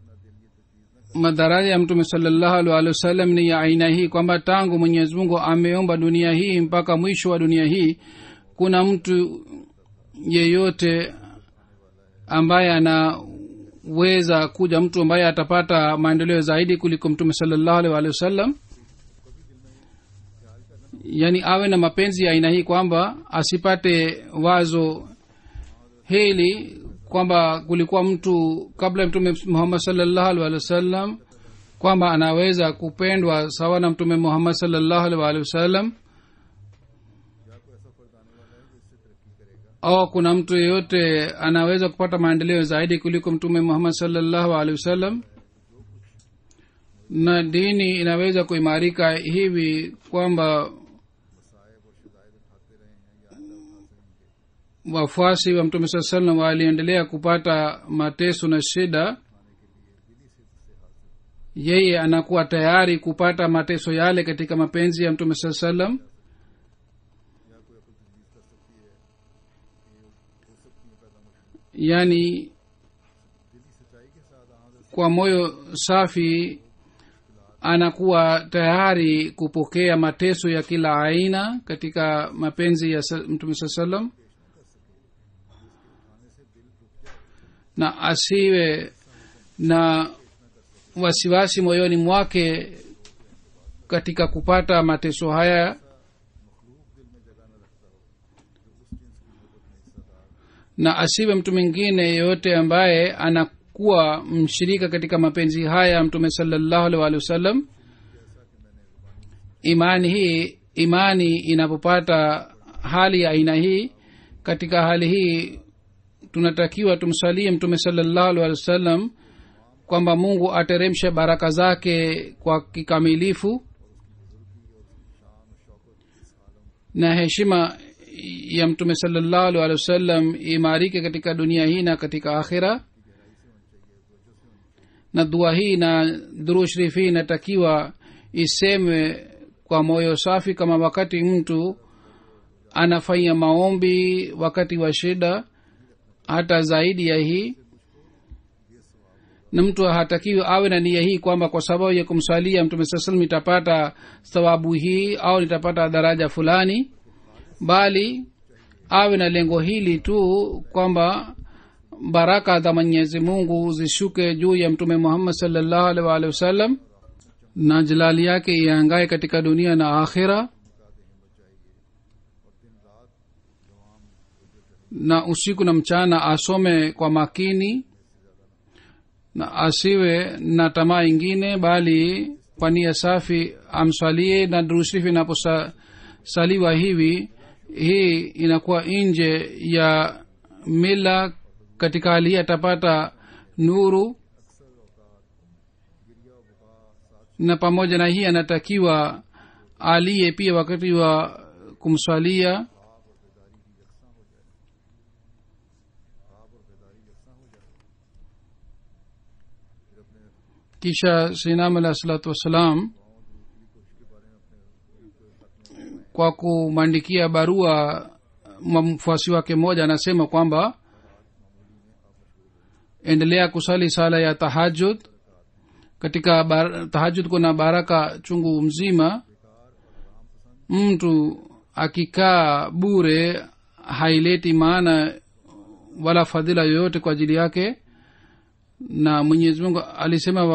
madaraja ya mtume sallallahu alaihi wasallam ni ya aina hii, kwamba tangu Mwenyezi Mungu ameomba dunia hii mpaka mwisho wa dunia hii kuna mtu yeyote ambaye anaweza kuja mtu ambaye atapata maendeleo zaidi kuliko mtume sallallahu alaihi wasallam. Yani awe na mapenzi ya aina hii kwamba asipate wazo hili kwamba kulikuwa mtu kabla ya mtume Muhammad sallallahu alaihi wasallam kwamba anaweza kupendwa sawa na mtume Muhammad sallallahu alaihi wasallam, au kuna mtu yeyote anaweza kupata maendeleo zaidi kuliko mtume Muhammad sallallahu alaihi wasallam. Na dini inaweza kuimarika hivi kwamba wafuasi wa mtume sallallahu alaihi wasallam waliendelea kupata mateso na shida, yeye anakuwa tayari kupata mateso yale katika mapenzi ya mtume sallallahu alaihi wasallam. Yani kwa moyo safi anakuwa tayari kupokea mateso ya kila aina katika mapenzi ya mtume sallallahu alaihi wasallam, na asiwe na wasiwasi moyoni mwake katika kupata mateso haya, na asiwe mtu mwingine yeyote ambaye anakuwa mshirika katika mapenzi haya mtume sallallahu alaihi wasallam. Imani inapopata hali ya aina hii, katika hali hii tunatakiwa tumsalie mtume sallallahu alaihi wasallam kwamba Mungu ateremshe baraka zake kwa kikamilifu, na heshima ya mtume sallallahu alaihi wasallam imarike katika dunia hii na katika akhira. Na dua hii na durud sharifi inatakiwa isemwe kwa moyo safi, kama wakati mtu anafanya maombi wakati wa shida. Hata zaidi ya hii, na mtu hatakiwi awe na nia hii kwamba kwa sababu ya kumsalia mtume sallallahu alaihi wasallam nitapata thawabu hii au nitapata daraja fulani, bali awe na lengo hili tu kwamba baraka za Mwenyezi Mungu zishuke juu ya mtume Muhammad sallallahu alaihi wasallam na jalali yake iangae katika dunia na akhira. Na usiku na mchana asome kwa makini, na asiwe na tamaa ingine, bali kwa nia safi amsalie. Na durud sharifi inaposaliwa hivi, hii inakuwa nje ya mila. Katika hali hii atapata nuru, na pamoja na hii anatakiwa aliye pia wakati wa kumswalia. Kisha Sayyidina alayhi salatu wassalam kwa kumandikia barua mfuasi wake mmoja anasema kwamba endelea kusali sala ya tahajjud. Katika tahajjud kuna baraka chungu mzima. Mtu akikaa bure haileti maana wala fadhila yoyote kwa ajili yake. Na Mwenyezi Mungu alisema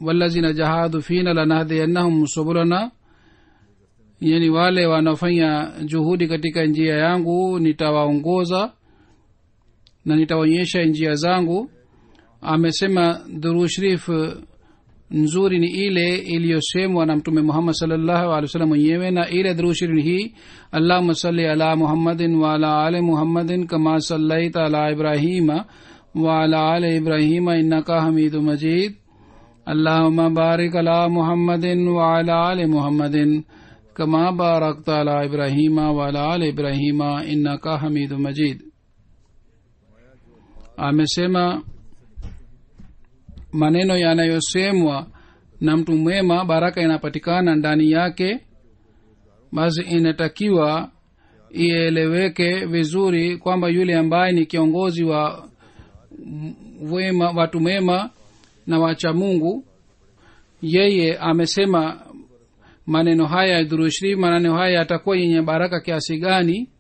wallazina jahadu fina lanahdiyannahum subulana, yani wale wanaofanya juhudi katika njia yangu nitawaongoza na nitawaonyesha njia zangu. Amesema durud sharif nzuri ni ile iliyosemwa na mtume Muhammad sallallahu alaihi wasallam mwenyewe, na ile durud sharif hii: Allahumma salli ala Muhammadin wa ala ali Muhammadin kama sallaita ala Ibrahima wa ala ali Ibrahima innaka Hamidum Majid. Allahumma barik ala Muhammadin wa ala ali Muhammadin kama barakta ala Ibrahima wa ala ali Ibrahima innaka Hamidum Majid. Amesema maneno yanayosemwa na mtu mwema baraka inapatikana ndani yake. Basi inatakiwa ieleweke vizuri kwamba yule ambaye ni kiongozi wa wema, watu mema na wacha Mungu, yeye amesema maneno haya durud sharif. Maneno haya yatakuwa yenye baraka kiasi gani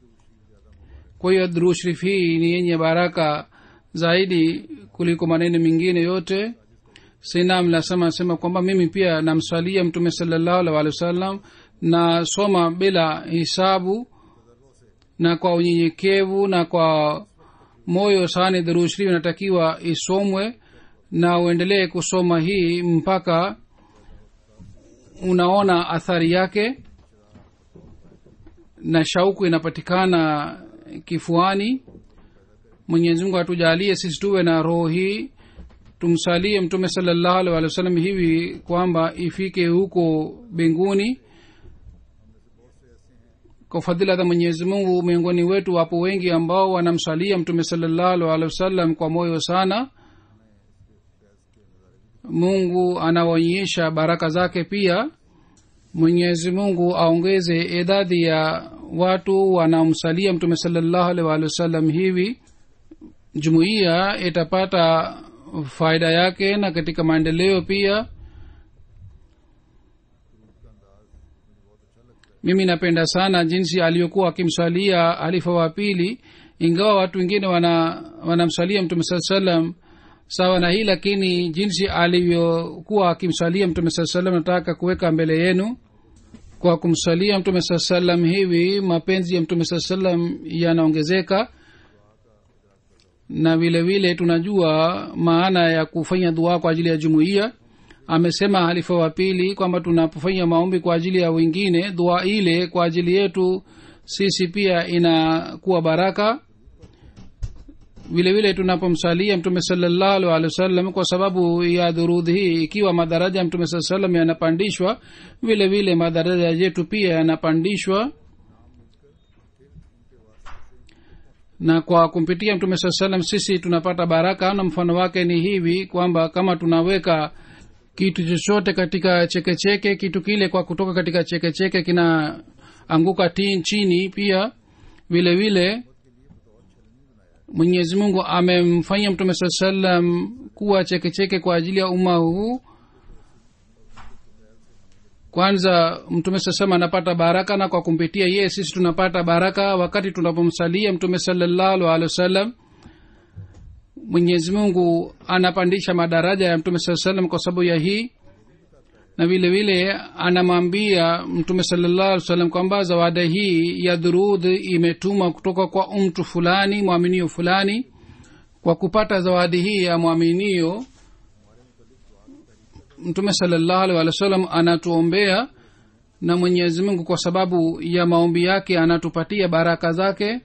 kwa hiyo durud sharif hii ni yenye baraka zaidi kuliko maneno mengine yote. Sinam nasema kwamba mimi pia namswalia mtume sallallahu alaihi wasallam na soma bila hisabu na kwa unyenyekevu na kwa moyo sana. durud sharif inatakiwa isomwe na uendelee kusoma hii mpaka unaona athari yake na shauku inapatikana kifuani. Mwenyezi Mungu atujalie sisi tuwe na roho hii, tumsalie mtume sallallahu alaihi wasallam hivi kwamba ifike huko mbinguni. Kwa fadhila za Mwenyezi Mungu, miongoni wetu wapo wengi ambao wanamsalia mtume sallallahu alaihi wasallam kwa moyo sana. Mungu anawaonyesha baraka zake pia. Mwenyezi Mungu aongeze idadi ya watu wanamsalia mtume sallallahu alaihi wasallam hivi. Jumuiya itapata faida yake na katika maendeleo pia. Mimi napenda sana jinsi aliyokuwa akimsalia halifa wa pili, ingawa watu wengine wanamsalia mtume sallallahu alaihi wasallam sawa na hii, lakini jinsi alivyokuwa akimsalia mtume sallallahu alaihi wasallam nataka kuweka mbele yenu. Kwa kumsalia mtume sallallahu alaihi wasallam hivi mapenzi ya mtume sallallahu alaihi wasallam yanaongezeka, na vile vile tunajua maana ya kufanya dua kwa ajili ya jumuiya. Amesema halifa wa pili kwamba tunapofanya maombi kwa ajili ya wengine, dua ile kwa ajili yetu sisi pia inakuwa baraka. Vile vile tunapomsalia mtume sallallahu alaihi wasallam kwa sababu ya durud hii, ikiwa madaraja ya mtume sallallahu alaihi wasallam yanapandishwa, vile vile madaraja yetu pia yanapandishwa. Na kwa kumpitia mtume sallallahu alaihi wasallam sisi tunapata baraka. Na mfano wake ni hivi kwamba kama tunaweka kitu chochote katika chekecheke, kitu kile kwa kutoka katika chekecheke kinaanguka chini pia. Vile vile Mwenyezi Mungu amemfanya mtume sallallahu alaihi wasallam kuwa chekecheke kwa ajili ya umma huu. Kwanza mtume sallallahu anapata baraka, na kwa kumpitia yeye sisi tunapata baraka. Wakati tunapomsalia mtume sallallahu alaihi wasallam, Mwenyezi Mungu anapandisha madaraja ya mtume sallallahu alaihi wasallam kwa sababu ya hii. Na vile vile anamwambia mtume sallallahu alaihi wasallam kwamba zawadi hii ya durud imetuma kutoka kwa mtu fulani, mwaminio fulani. Kwa kupata zawadi hii ya mwaminio, mtume sallallahu alaihi wasallam anatuombea, na Mwenyezi Mungu kwa sababu ya maombi yake anatupatia baraka zake.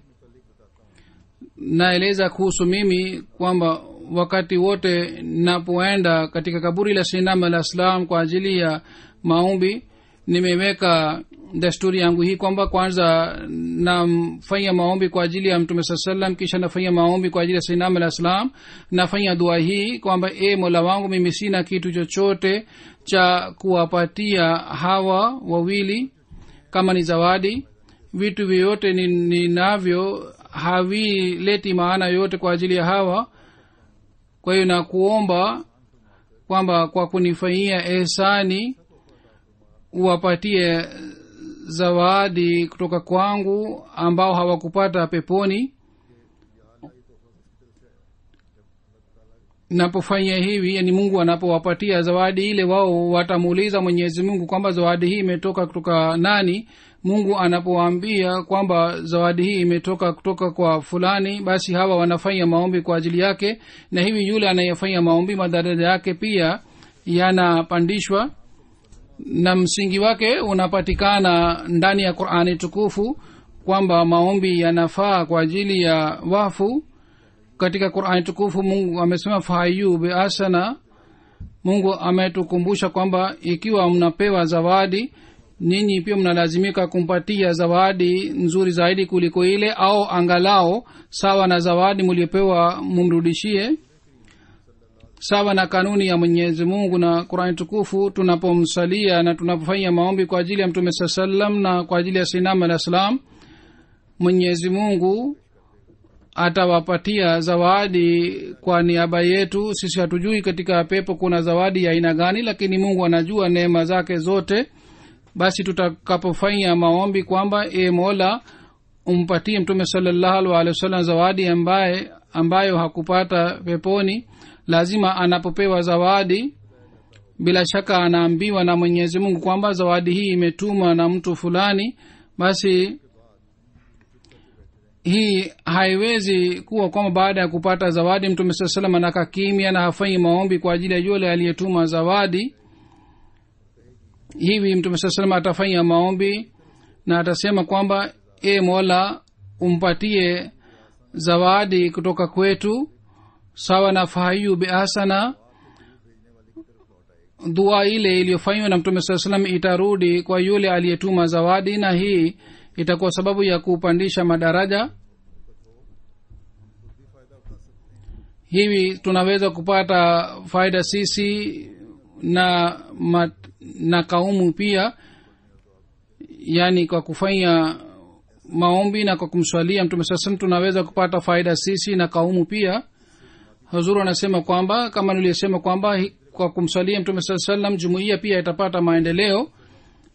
Naeleza kuhusu mimi kwamba wakati wote napoenda katika kaburi la Sayyidina al-Islam kwa ajili ya maombi, nimeweka desturi yangu hii kwamba kwanza nafanya maombi kwa ajili ya mtume sallallahu alaihi wasallam, kisha nafanya maombi kwa ajili ya Sayyidina al-Islam. Nafanya dua hii kwamba Mola wangu, mimi sina kitu chochote cha kuwapatia hawa wawili kama ni zawadi. Vitu vyote ninavyo havileti maana yote kwa ajili ya hawa. Kwa hiyo nakuomba kwamba kwa kunifanyia ihsani uwapatie zawadi kutoka kwangu ambao hawakupata peponi. Napofanya hivi, yani Mungu anapowapatia zawadi ile, wao watamuuliza Mwenyezi Mungu kwamba zawadi hii imetoka kutoka nani. Mungu anapowaambia kwamba zawadi hii imetoka kutoka kwa fulani, basi hawa wanafanya maombi kwa ajili yake, na hivi yule anayefanya maombi madaraja yake pia yanapandishwa. Na msingi wake unapatikana ndani ya Qur'ani tukufu kwamba maombi yanafaa kwa ajili ya wafu. Katika Qur'ani tukufu Mungu amesema fahayu bi asana. Mungu ametukumbusha kwamba ikiwa mnapewa zawadi, ninyi pia mnalazimika kumpatia zawadi nzuri zaidi kuliko ile, au angalao sawa na zawadi mliopewa mumrudishie. Sawa na kanuni ya Mwenyezi Mungu na Qur'ani tukufu, tunapomsalia na tunapofanya maombi kwa ajili ya mtume sallallahu alaihi wasallam na kwa ajili ya Sayyidina al-Islam, Mwenyezi Mungu atawapatia zawadi kwa niaba yetu. Sisi hatujui katika pepo kuna zawadi ya aina gani, lakini Mungu anajua neema zake zote. Basi tutakapofanya maombi kwamba Mola umpatie mtume sallallahu alaihi wasallam zawadi ambayo hakupata peponi, lazima anapopewa zawadi bila shaka anaambiwa na Mwenyezi Mungu kwamba zawadi hii imetumwa na mtu fulani. Basi hii haiwezi kuwa kwamba baada ya kupata zawadi mtume sallallahu alaihi wasallam anakaa kimya na hafanyi maombi kwa ajili ya yule aliyetuma zawadi. Hivi mtume sallallahu alaihi wasallam atafanya maombi na atasema kwamba Mola, umpatie zawadi kutoka kwetu sawa na fahayu biasana. Dua ile iliyofanywa na mtume sallallahu alaihi wasallam itarudi kwa yule aliyetuma zawadi, na hii itakuwa sababu ya kupandisha madaraja. Hivi tunaweza kupata faida sisi na kaumu pia, yani kwa kufanya maombi na kwa kumswalia mtume sallallahu alaihi wasallam tunaweza kupata faida sisi na kaumu pia. Huzuru anasema kwamba kama nilisema kwamba kwa kumswalia mtume sallallahu alaihi wasallam jumuiya pia itapata maendeleo.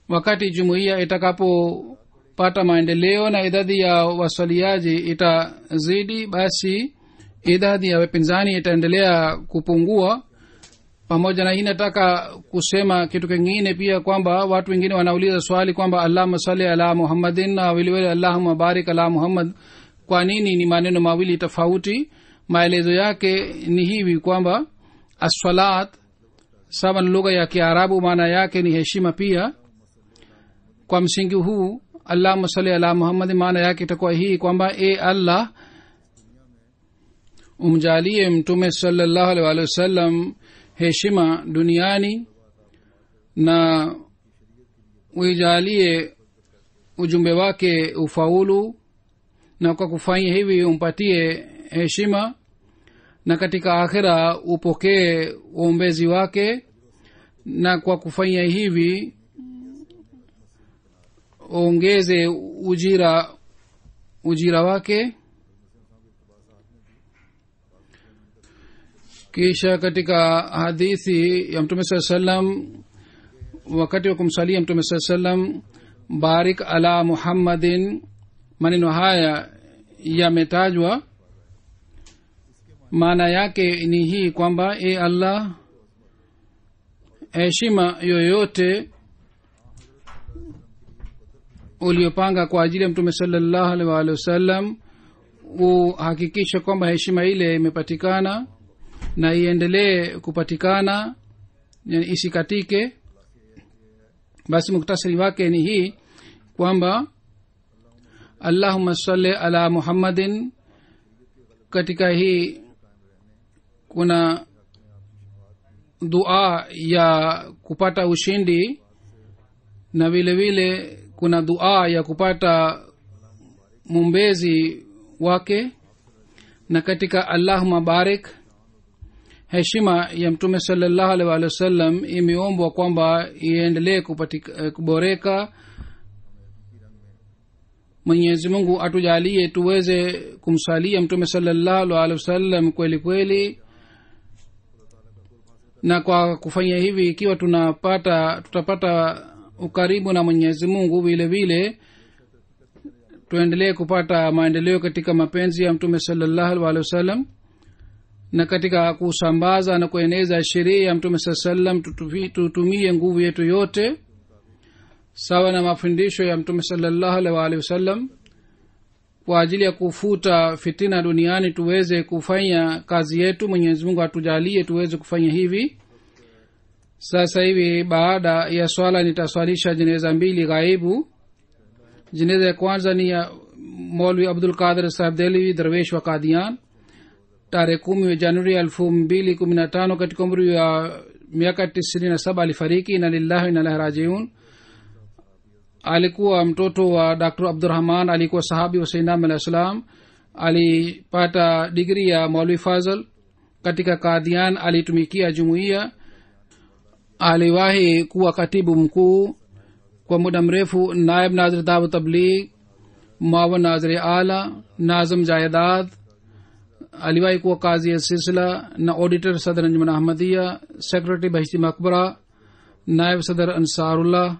Wakati jumuiya itakapopata maendeleo na idadi ya waswaliaji itazidi, basi idadi ya wapinzani itaendelea kupungua. Pamoja na hii nataka kusema kitu kingine pia, kwamba watu wengine wanauliza swali kwamba Allahumma salli ala Muhammadin na vile Allahumma barik ala Muhammad, kwa nini ni maneno mawili tofauti? Maelezo yake ni hivi kwamba as-salat sawa lugha ya Kiarabu maana yake ni heshima pia. Kwa msingi huu Allahumma salli ala Muhammad maana yake itakuwa hii kwamba Allah umjalie mtume sallallahu alaihi wasallam heshima duniani na uijalie ujumbe wake ufaulu, na kwa kufanya hivi umpatie heshima, na katika akhira upokee uombezi wake, na kwa kufanya hivi ongeze ujira wake. Kisha katika hadithi ya mtume sallallahu alaihi wasallam wakati wa kumsalia mtume sallallahu alaihi wasallam, barik ala Muhammadin, maneno haya yametajwa. maana yake ni hii kwamba Allah, heshima yoyote uliopanga kwa ajili ya mtume sallallahu alaihi wasallam uhakikisha kwamba heshima ile imepatikana na iendelee kupatikana, yani isikatike. Basi muktasari wake ni hii kwamba Allahumma salli ala Muhammadin, katika hii kuna dua ya kupata ushindi na vile vile kuna dua ya kupata mumbezi wake. Na katika Allahumma barik, heshima ya mtume sallallahu alaihi wasallam imeombwa kwamba iendelee kuboreka. Mwenyezi Mungu atujalie tuweze kumsalia mtume sallallahu alaihi wasallam kweli kweli, na kwa kufanya hivi ikiwa tutapata ukaribu na Mwenyezi Mungu, vile vile tuendelee kupata maendeleo katika mapenzi ya mtume sallallahu alaihi wasallam, na katika kusambaza na kueneza sheria ya mtume sallallahu alaihi wasallam tutumie nguvu yetu yote sawa na mafundisho ya mtume sallallahu alaihi wasallam kwa ajili ya kufuta fitina duniani. Tuweze kufanya kazi yetu. Mwenyezi Mungu atujalie tuweze kufanya hivi. Sasa hivi baada ya swala nitaswalisha jeneza mbili ghaibu. Jeneza ya kwanza ni ya Maulvi Abdul Qadir Sahib Delhi, Darwesh wa Qadian, tarehe 10 Januari 2015 katika umri ya miaka 97 alifariki. Inna lillahi wa inna ilaihi rajiun. Alikuwa mtoto wa Dr. Abdurrahman, alikuwa sahabi wa Sayyidina Muhammad sallam. Alipata degree ya Maulvi Fazl katika Qadian. Alitumikia jumuiya, aliwahi kuwa katibu mkuu kwa muda mrefu, naib nazir dawat tabligh, muawan nazir ala, nazim jaidad. Aliwahi kuwa kazi ya silsila na auditor Sadr Anjuman Ahmadiyya, secretary Bahishti Makbara, naib Sadr Ansarullah.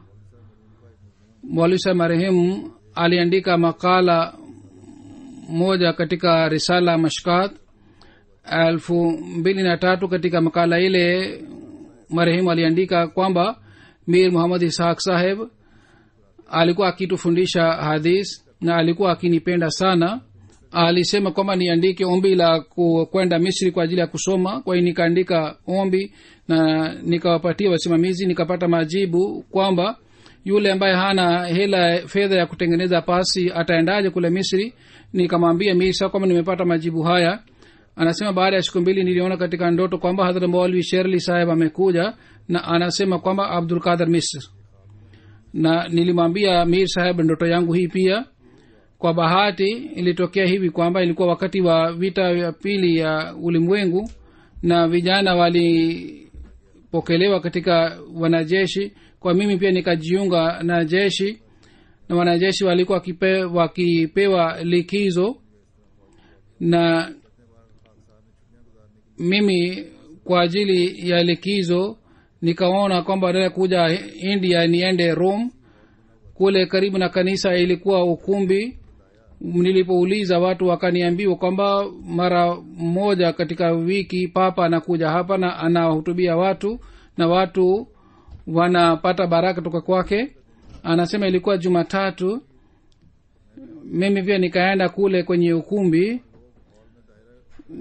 Maulvi Sahib marehemu aliandika makala moja katika risala mashkat 2003 katika makala ile marehemu aliandika kwamba Mir Muhammad Ishaq Saheb alikuwa akitufundisha hadith na alikuwa akinipenda sana. Alisema kwamba niandike ombi la kwenda Misri kwa ajili ya kusoma. Kwa hiyo nikaandika ombi na nikawapatia wasimamizi, nikapata majibu kwamba yule ambaye hana fedha ya kutengeneza pasi ataendaje kule Misri. Nikamwambia Misa kwamba nimepata majibu haya. Anasema baada ya siku 2 niliona katika ndoto kwamba Hazrat Maulvi Sherli Saheb amekuja na anasema kwamba Abdul Qadir Misr, na nilimwambia Mir Saheb ndoto yangu hii pia. Kwa bahati ilitokea hivi kwamba ilikuwa wakati wa vita ya pili ya ulimwengu na vijana walipokelewa katika wanajeshi. Kwa mimi pia nikajiunga na jeshi, na wanajeshi walikuwa wakipewa likizo, na mimi kwa ajili ya likizo nikaona kwamba badala kuja India niende Rome. Kule karibu na kanisa ilikuwa ukumbi. Nilipouliza watu wakaniambiwa kwamba mara moja katika wiki papa anakuja hapa na anahutubia watu na watu wanapata baraka kutoka kwake. Anasema ilikuwa Jumatatu. Mimi pia nikaenda kule kwenye ukumbi.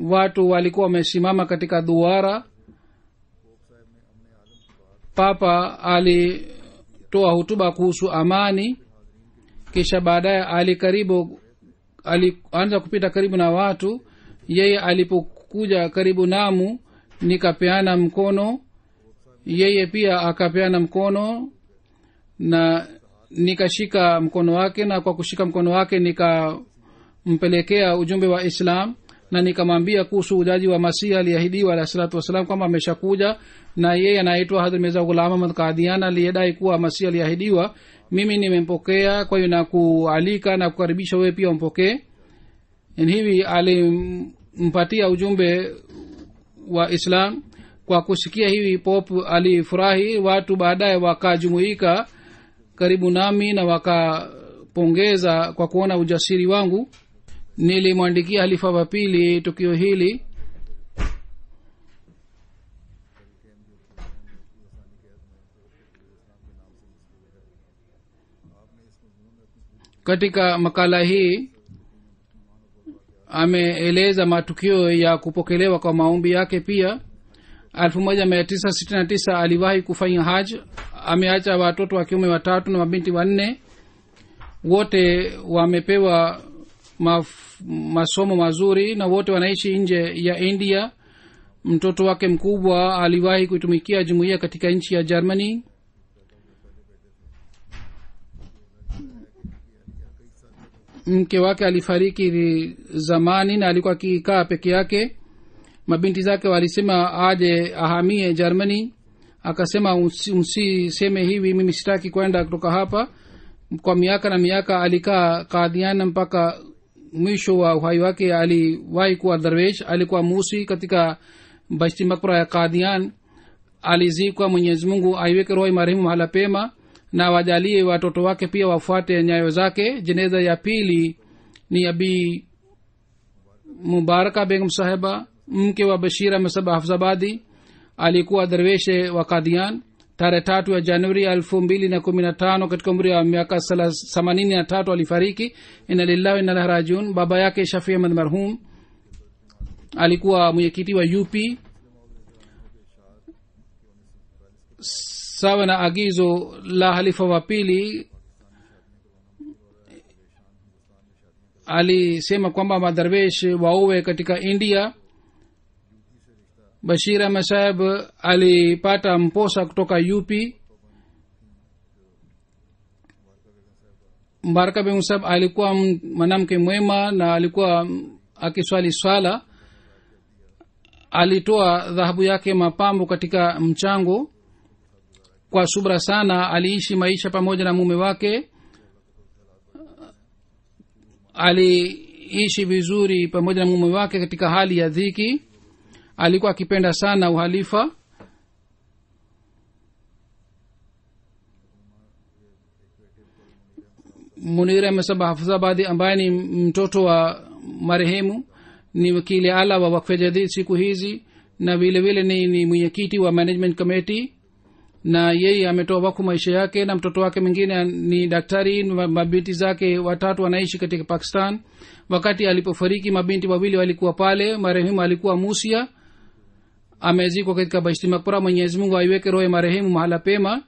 Watu walikuwa wamesimama katika duara. Papa alitoa hutuba kuhusu amani, kisha baadaye alianza kupita karibu na watu. Yeye alipokuja karibu namu nikapeana mkono, yeye pia akapeana mkono na nikashika mkono wake, na kwa kushika mkono wake nikampelekea ujumbe wa Islam na nikamwambia kuhusu ujaji wa Masihi aliahidiwa alayhi salatu wasalam kwamba ameshakuja, na yeye anaitwa Hazrat Mirza Ghulam Ahmad Qadian aliyedai kuwa Masihi aliahidiwa. Mimi nimempokea, kwa hiyo na kualika na kukaribisha wewe pia umpokee. Hivi alimpatia ujumbe wa Islam. Kwa kusikia hivi Pope alifurahi. Watu baadaye wakajumuika karibu nami na wakapongeza kwa kuona ujasiri wangu. Nilimwandikia halifa wa pili tukio hili. Katika makala hii ameeleza matukio ya kupokelewa kwa maombi yake. Pia 1969 aliwahi kufanya haj. Ameacha watoto wa kiume 3 na mabinti 4. Wote wamepewa masomo mazuri na wote wanaishi nje ya India. Mtoto wake mkubwa aliwahi kutumikia jumuiya katika nchi ya Germany. Mke wake alifariki zamani na alikuwa akikaa peke yake. Mabinti zake walisema aje ahamie Germany. Akasema msiseme hivi, mimi sitaki kwenda kutoka hapa. Kwa miaka na miaka alikaa Qadian mpaka mwisho wa uhai wake. Aliwahi kuwa darwesh, alikuwa musi katika bashti makbara ya Qadian. Alizikwa. Mwenyezi Mungu aiweke roho marehemu mahala pema na wajalie watoto wake pia wafuate nyayo zake. Jeneza ya pili ni Abi Mubaraka Begum Saheba, mke wa Bashira Masaba Hafzabadi. Alikuwa darweshe wa Qadian. Tarehe 3 ya Januari 2015 katika umri wa miaka 83 alifariki. Inna lillahi wa inna ilaihi rajiun. Baba yake Shafi Ahmad marhum alikuwa mwenyekiti wa UP. Sawa na agizo la halifa wa pili, alisema kwamba madarwesh waowe katika India. Bashira Masahib alipata mposa kutoka UP. Mbaraka Begum Sahib alikuwa mwanamke mwema na alikuwa akiswali swala. Alitoa dhahabu yake mapambo katika mchango. Kwa subra sana aliishi maisha pamoja na mume wake. Aliishi vizuri pamoja na mume wake katika hali ya dhiki. Alikuwa akipenda sana uhalifa. Munira Masaba Hafzabadi ambaye ni mtoto wa marehemu ni wakili ala wa wakfe jadid siku hizi na vile vile ni mwenyekiti wa management committee na yeye ametoa wakfu maisha yake na mtoto wake mwingine ni daktari. Mabinti zake watatu wanaishi katika Pakistan. Wakati alipofariki mabinti wawili walikuwa pale. Marehemu alikuwa Musia, amezikwa katika Bashti Makbara. Mwenyezi Mungu aiweke roho ya marehemu mahala pema,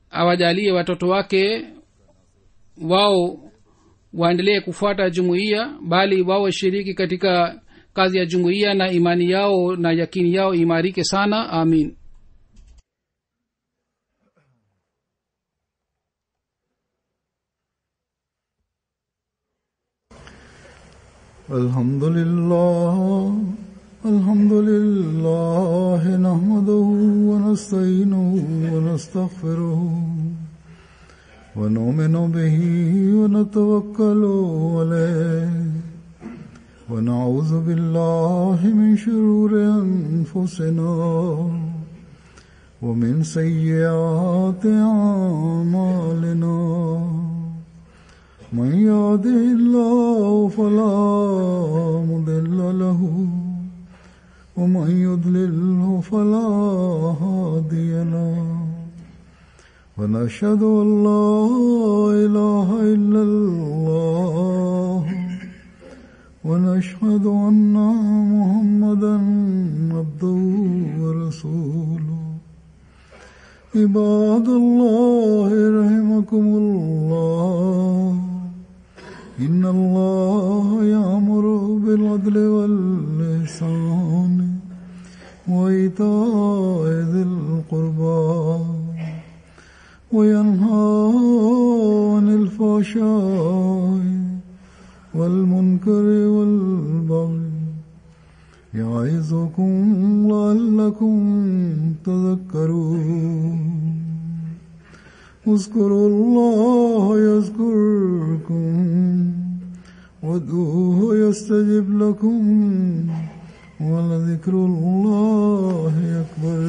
awajalie watoto wake wao waendelee kufuata jumuiya, bali wao shiriki katika kazi ya jumuiya na imani yao na yakini yao imarike sana. Amin. Alhamdulillah nahmaduhu wa nasta'inuhu wa nastaghfiruhu wa nu'minu bihi wa natawakkalu alayhi wa na'udhu billahi min shururi anfusina wa min sayyiati a'malina. من يهده الله فلا مضل له ومن يضلله فلا هادي له ونشهد أن لا إله إلا الله ونشهد أن محمدا عبده ورسوله. عباد الله رحمكم الله إن الله يأمر بالعدل والإحسان وإيتاء ذي القربى وينهى عن الفحشاء والمنكر والبغي يعظكم لعلكم تذكرون. اذكروا الله يذكركم وادعوه يستجب لكم ولذكر الله أكبر.